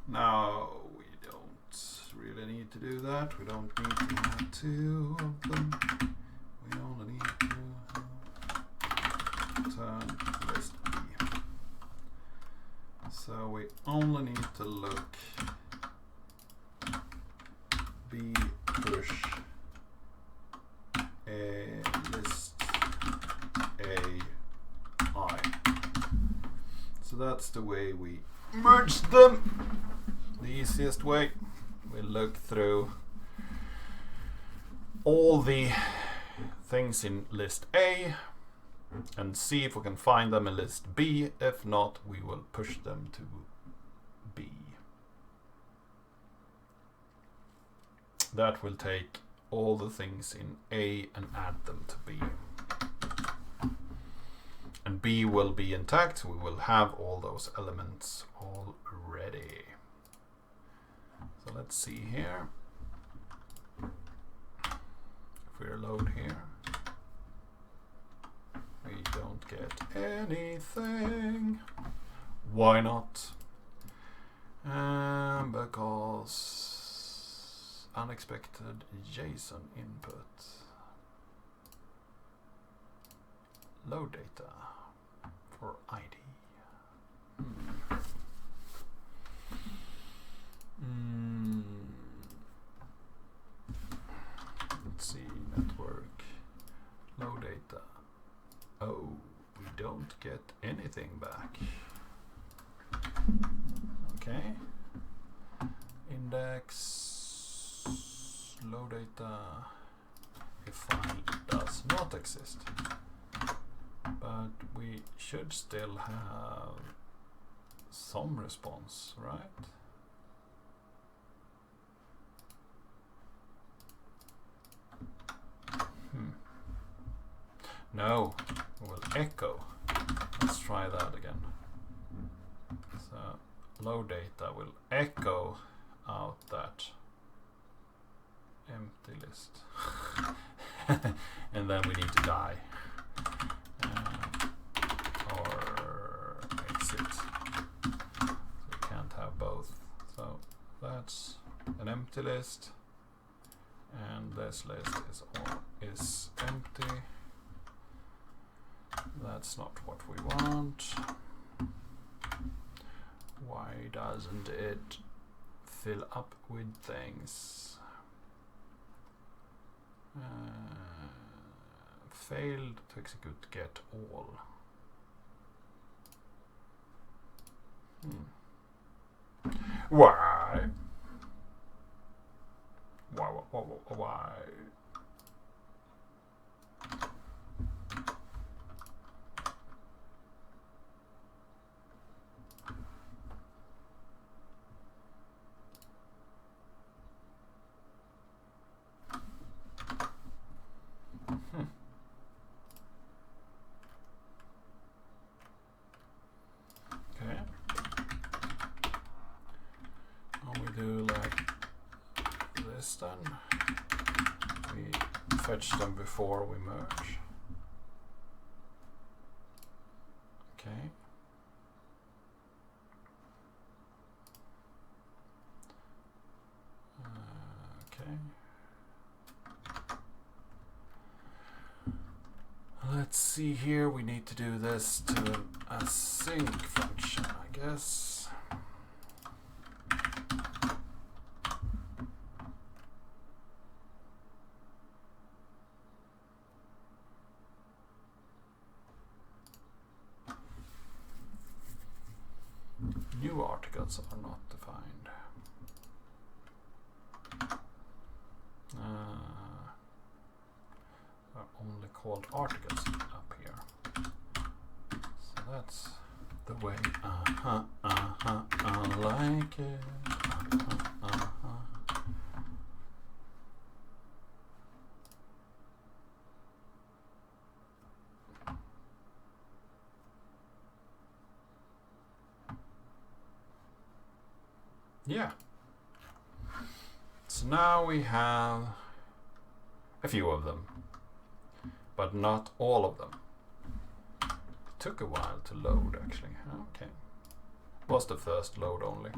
now we don't really need to do that. We don't need to have two of them. We only need to turn list B. So we only need to look B push a list A I. So that's the way we merge them. The easiest way. We look through all the things in list A and see if we can find them in list B. If not, we will push them to B. That will take all the things in A and add them to B. And B will be intact. We will have all those elements already. So let's see here. If we reload here, we don't get anything. Why not? Because unexpected JSON input. Load data for ID. Let's see, network, load data. Oh, we don't get anything back. Okay. Index, load data, if file does not exist. But we should still have some response, right? No, we'll echo. Let's try that again. So load data will echo out that empty list. And then we need to die. Or exit. So we can't have both. So that's an empty list. And this list is empty. That's not what we want. Why doesn't it fill up with things? Failed to execute get all. Why? Why? Okay. And we do like this then. We fetch them before we merge. Okay. Okay. Let's see here, we need to do this to an async function, I guess. articles are not defined. Are only called articles up here. So that's the way. I like it. Yeah. So now we have a few of them, but not all of them. It took a while to load, actually. Okay. Was the first load only.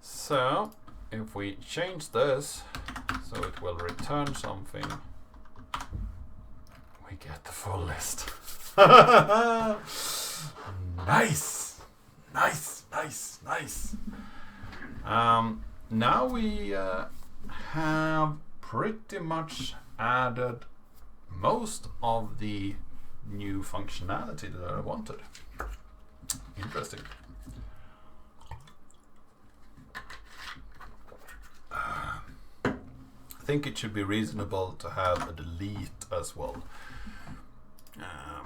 So if we change this so it will return something, we get the full list. Nice. Nice, nice, nice. Now we have pretty much added most of the new functionality that I wanted. Interesting. I think it should be reasonable to have a delete as well.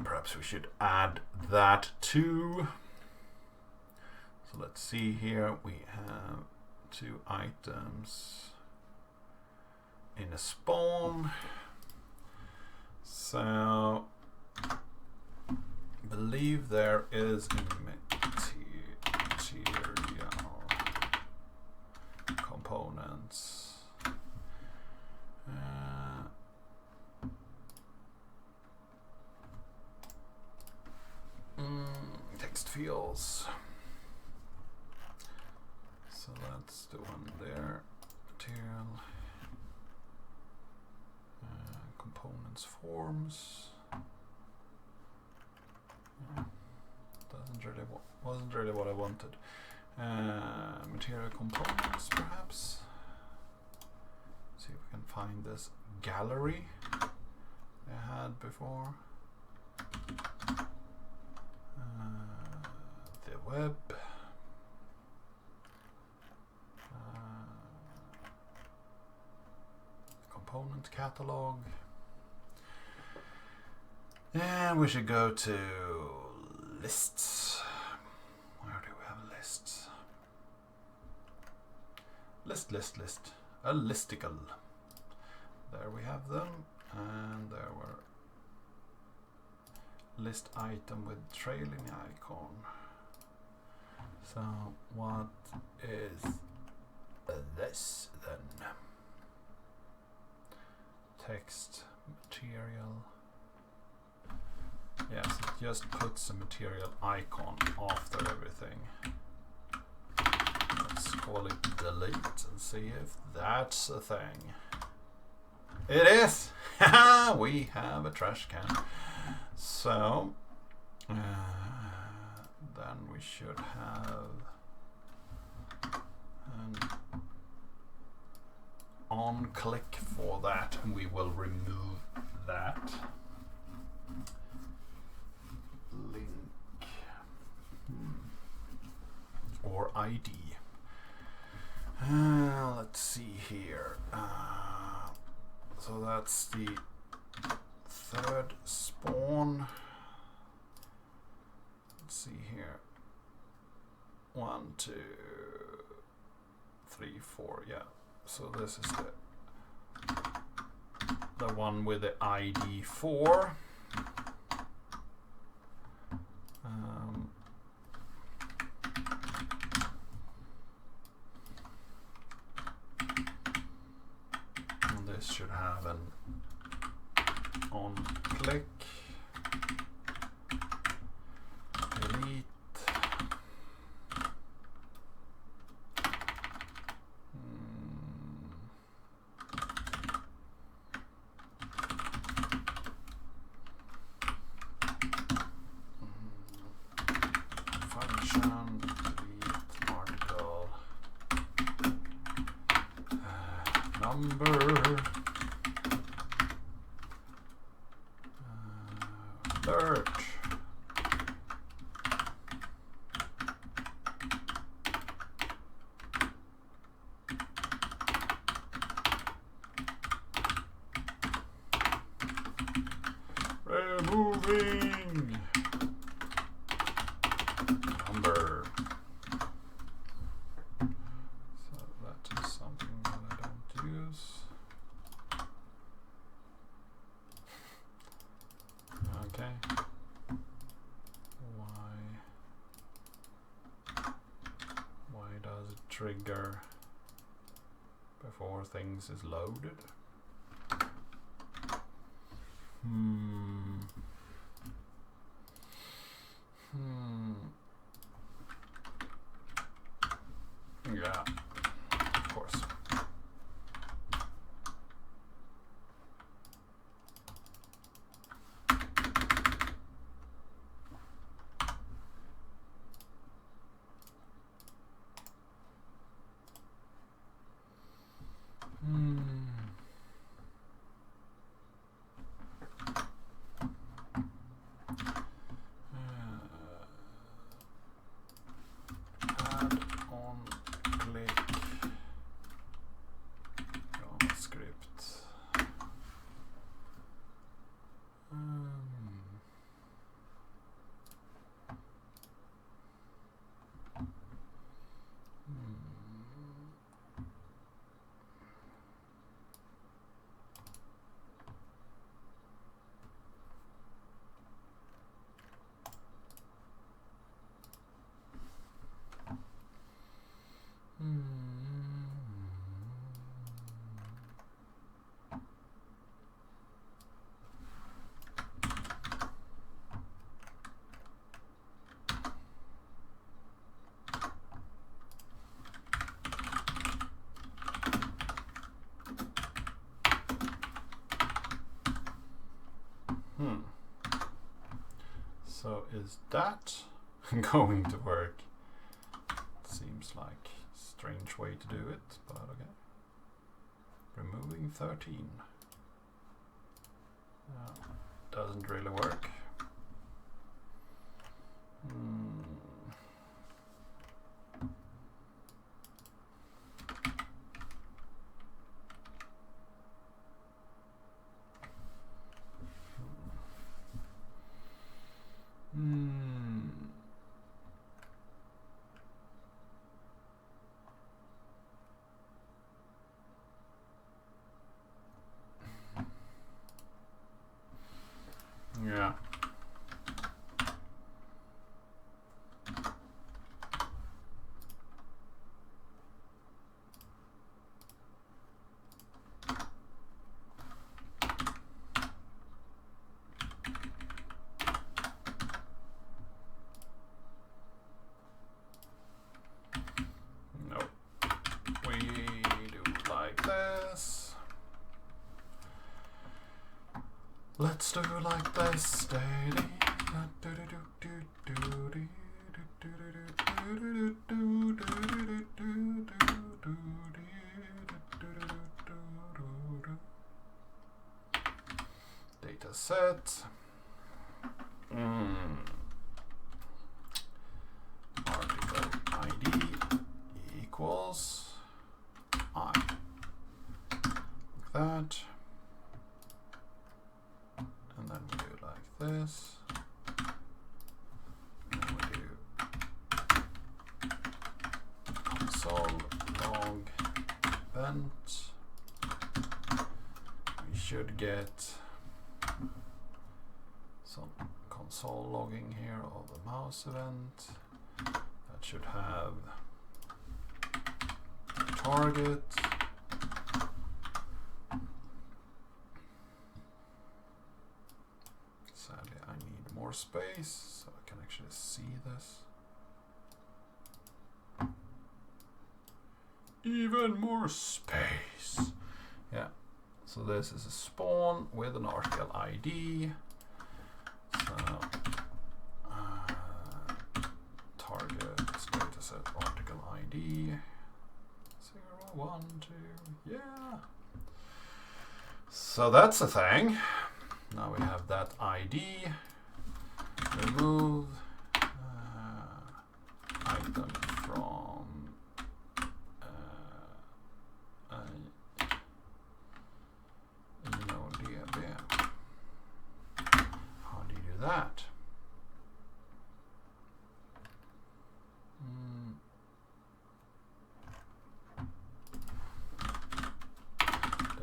Perhaps we should add that too. So let's see here, we have 2 items in a spawn. So I believe there is a material components. Text fields. So that's the one there. Material, components, forms. Wasn't really what I wanted. Material components, perhaps. See if we can find this gallery I had before. The web. Component catalog. And we should go to lists. Where do we have lists? List. A listicle. There we have them. And there were list item with trailing icon. So what is this then? Text material. Yes, it just puts a material icon after everything. Let's call it delete and see if that's a thing. It is! We have a trash can. So then we should have an on click for that, and we will remove that link or ID. Let's see here. So that's the third spawn. Let's see here. 1, 2, 3, 4. Yeah. So this is the one with the ID 4. And this should have an on click, delete. Function, delete article, number, alert. They're moving. Number. So that is something that I don't use. Okay. Why does it trigger before things is loaded? Yeah, of course. Add on click JavaScript. So is that going to work? Seems like a strange way to do it, but okay. Removing 13. Doesn't really work. Yeah. Nope. We do like this. Let's do like this. Data set. Article ID equals I. Like that. And then we do it like this. And then we do console log event. We should get some console logging here of the mouse event. That should have target. Sadly, I need more space so I can actually see this. Even more space. Yeah. So this is a spawn with an article ID. So target dataset article ID 0, 1, 2. Yeah. So that's a thing. Now we have that ID. Remove item from DB. that.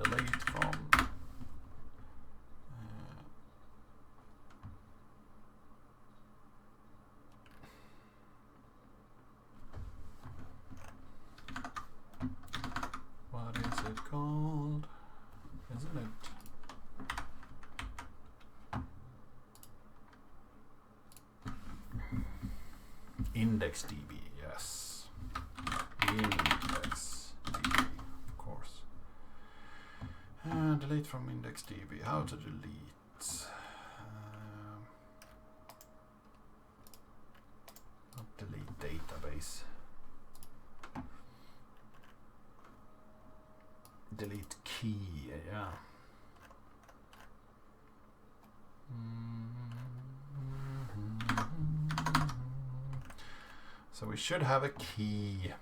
Delete from what is it called? Isn't it? IndexDB, yes. IndexDB, of course. Delete from IndexDB. How to delete? Not delete database. Delete key, yeah. So we should have a key.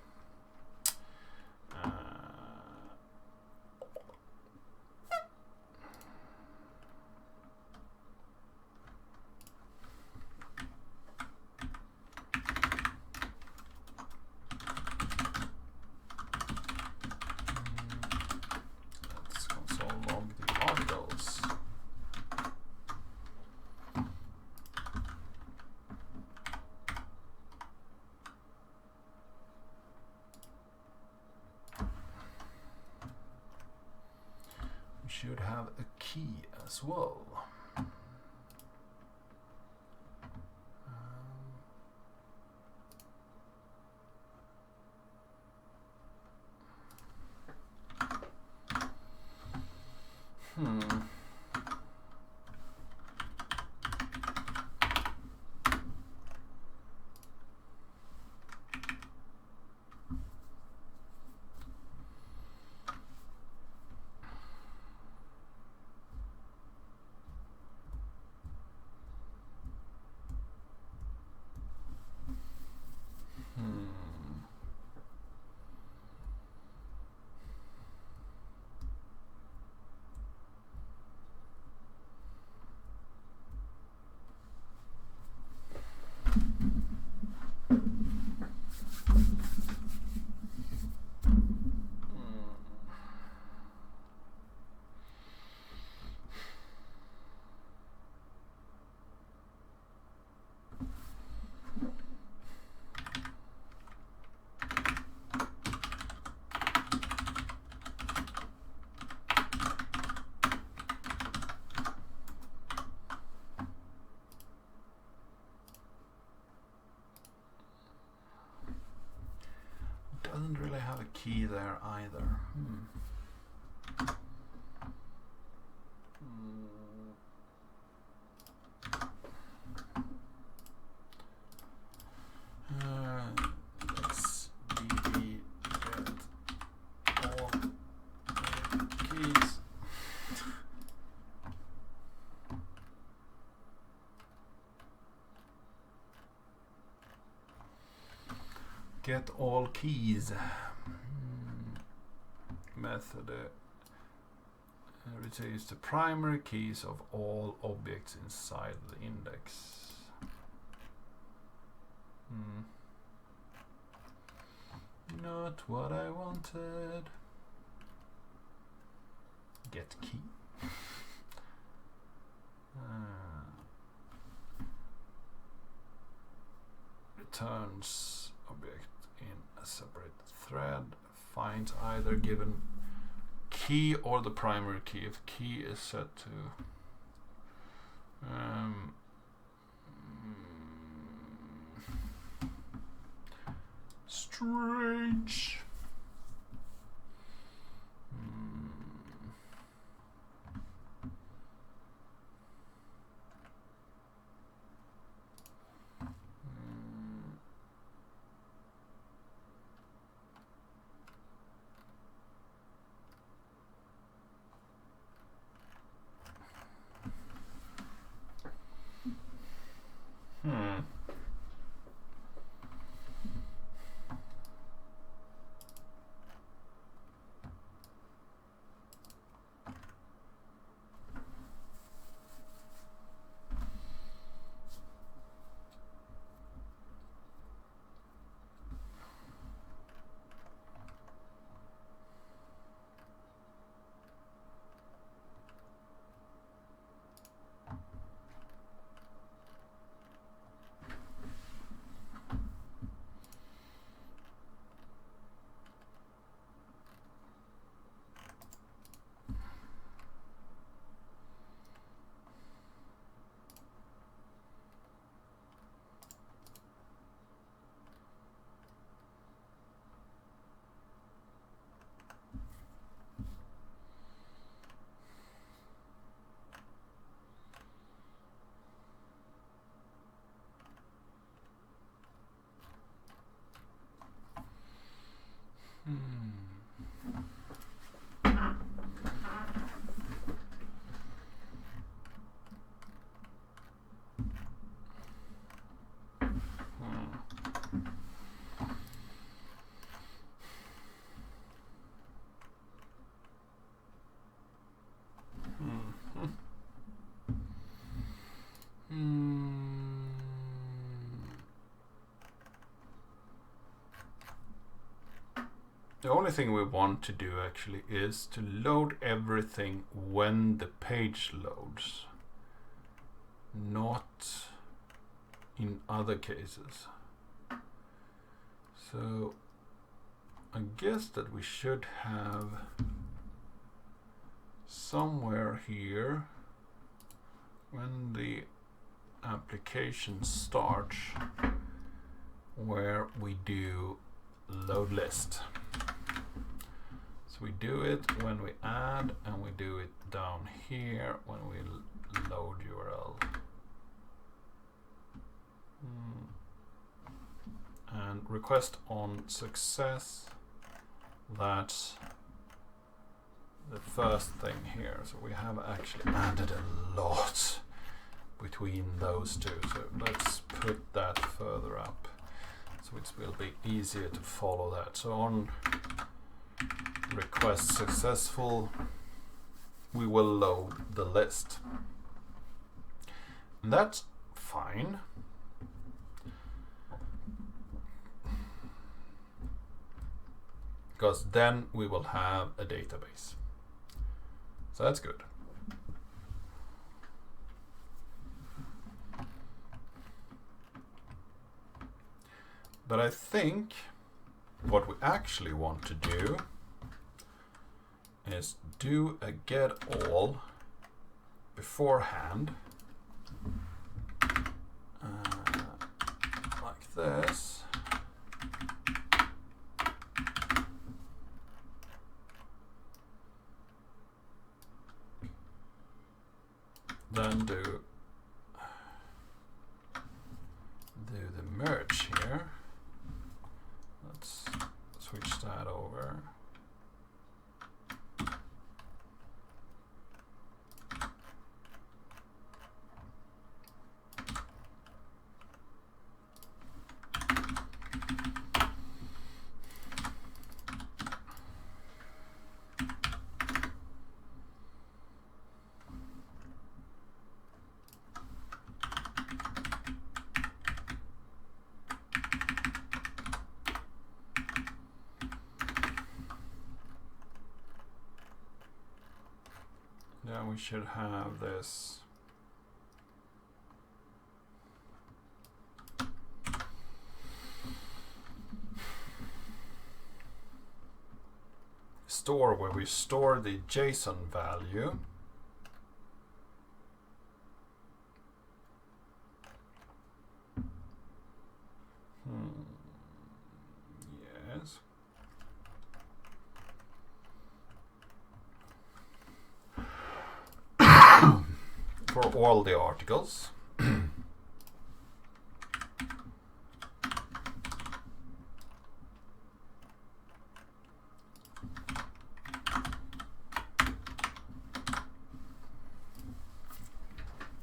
Let's console log the articles. Should have a key as well. Doesn't really have a key there either. Let's db get all keys. Get all keys. Method retrieves the primary keys of all objects inside the index. Not what I wanted. Get key. Returns object in a separate thread. Finds either given key or the primary key if key is set to strange. the only thing we want to do actually is to load everything when the page loads, not in other cases. So I guess that we should have somewhere here when the application starts where we do load list. So we do it when we add, and we do it down here when we load URL. And request on success, that's the first thing here. So we have actually added a lot between those two. So let's put that further up so it will be easier to follow that. So on request successful, we will load the list. And that's fine. Because then we will have a database. So that's good. But I think what we actually want to do is do a get all beforehand, like this. Then do the merge here. Let's switch that over. Then we should have this store where we store the JSON value. Yes. For all the articles.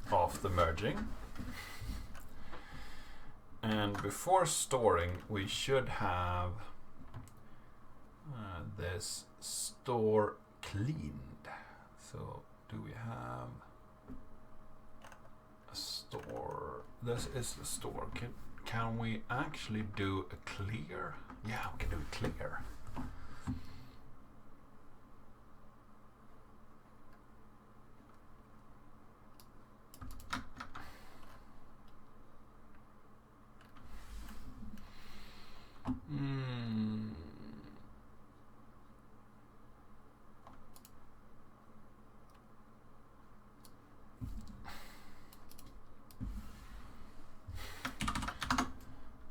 Of the merging. And before storing, we should have this store cleaned. So do we have a store? This is the store. Can we actually do a clear? Yeah, we can do a clear.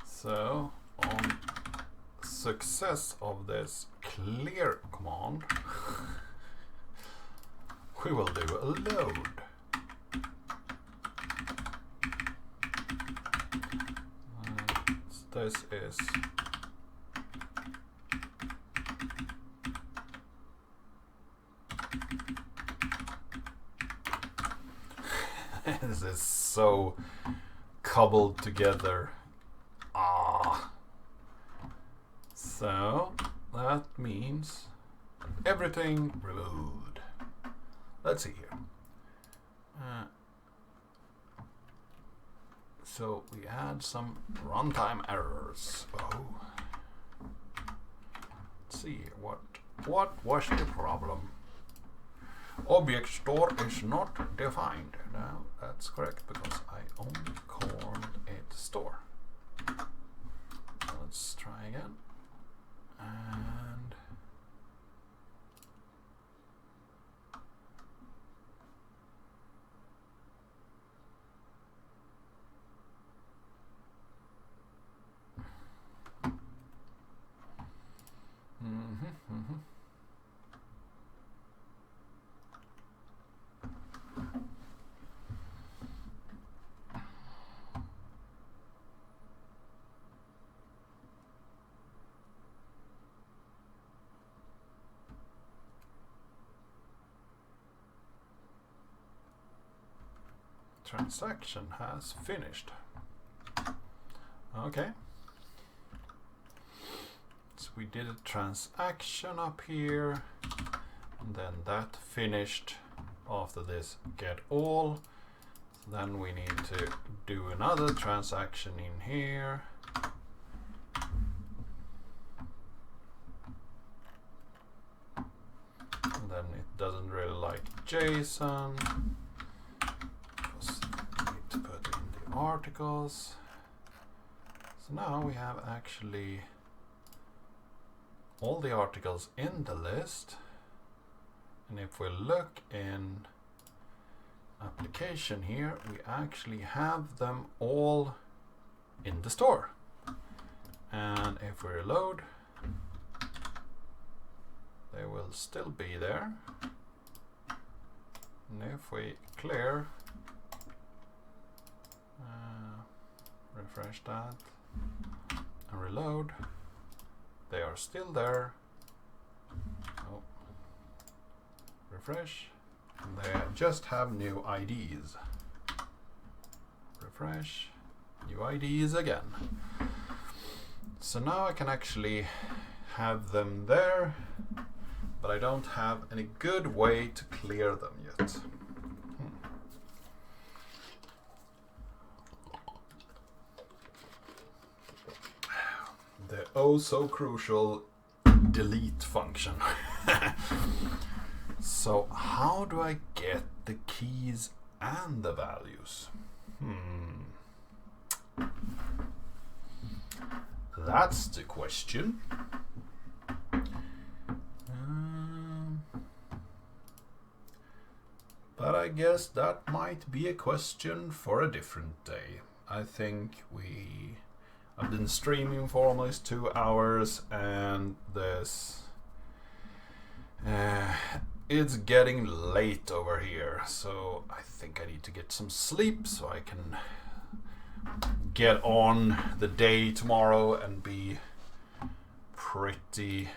So on success of this clear command, we will do a load. This is this is so cobbled together. So that means everything removed. Let's see here. So we had some runtime errors. Oh, let's see. What was the problem? Object store is not defined. Now that's correct because I only called it store. Let's try again. And transaction has finished. Okay. So we did a transaction up here, and then that finished after this get all. So then we need to do another transaction in here. And then it doesn't really like JSON. To put in the articles. So now we have actually all the articles in the list, and if we look in application here, we actually have them all in the store. And if we reload, they will still be there. And if we clear, refresh that and reload, they are still there. Oh. Refresh, and they just have new IDs. Refresh, new IDs again. So now I can actually have them there, but I don't have any good way to clear them yet. The oh so crucial delete function. So how do I get the keys and the values? That's the question. But I guess that might be a question for a different day. I think I've been streaming for almost 2 hours, and it's getting late over here, so I think I need to get some sleep so I can get on the day tomorrow and be pretty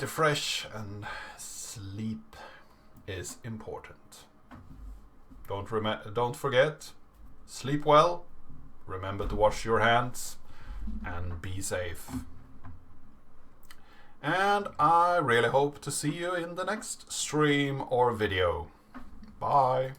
fresh, and sleep is important. Don't forget, sleep well, remember to wash your hands, and be safe. And I really hope to see you in the next stream or video. Bye.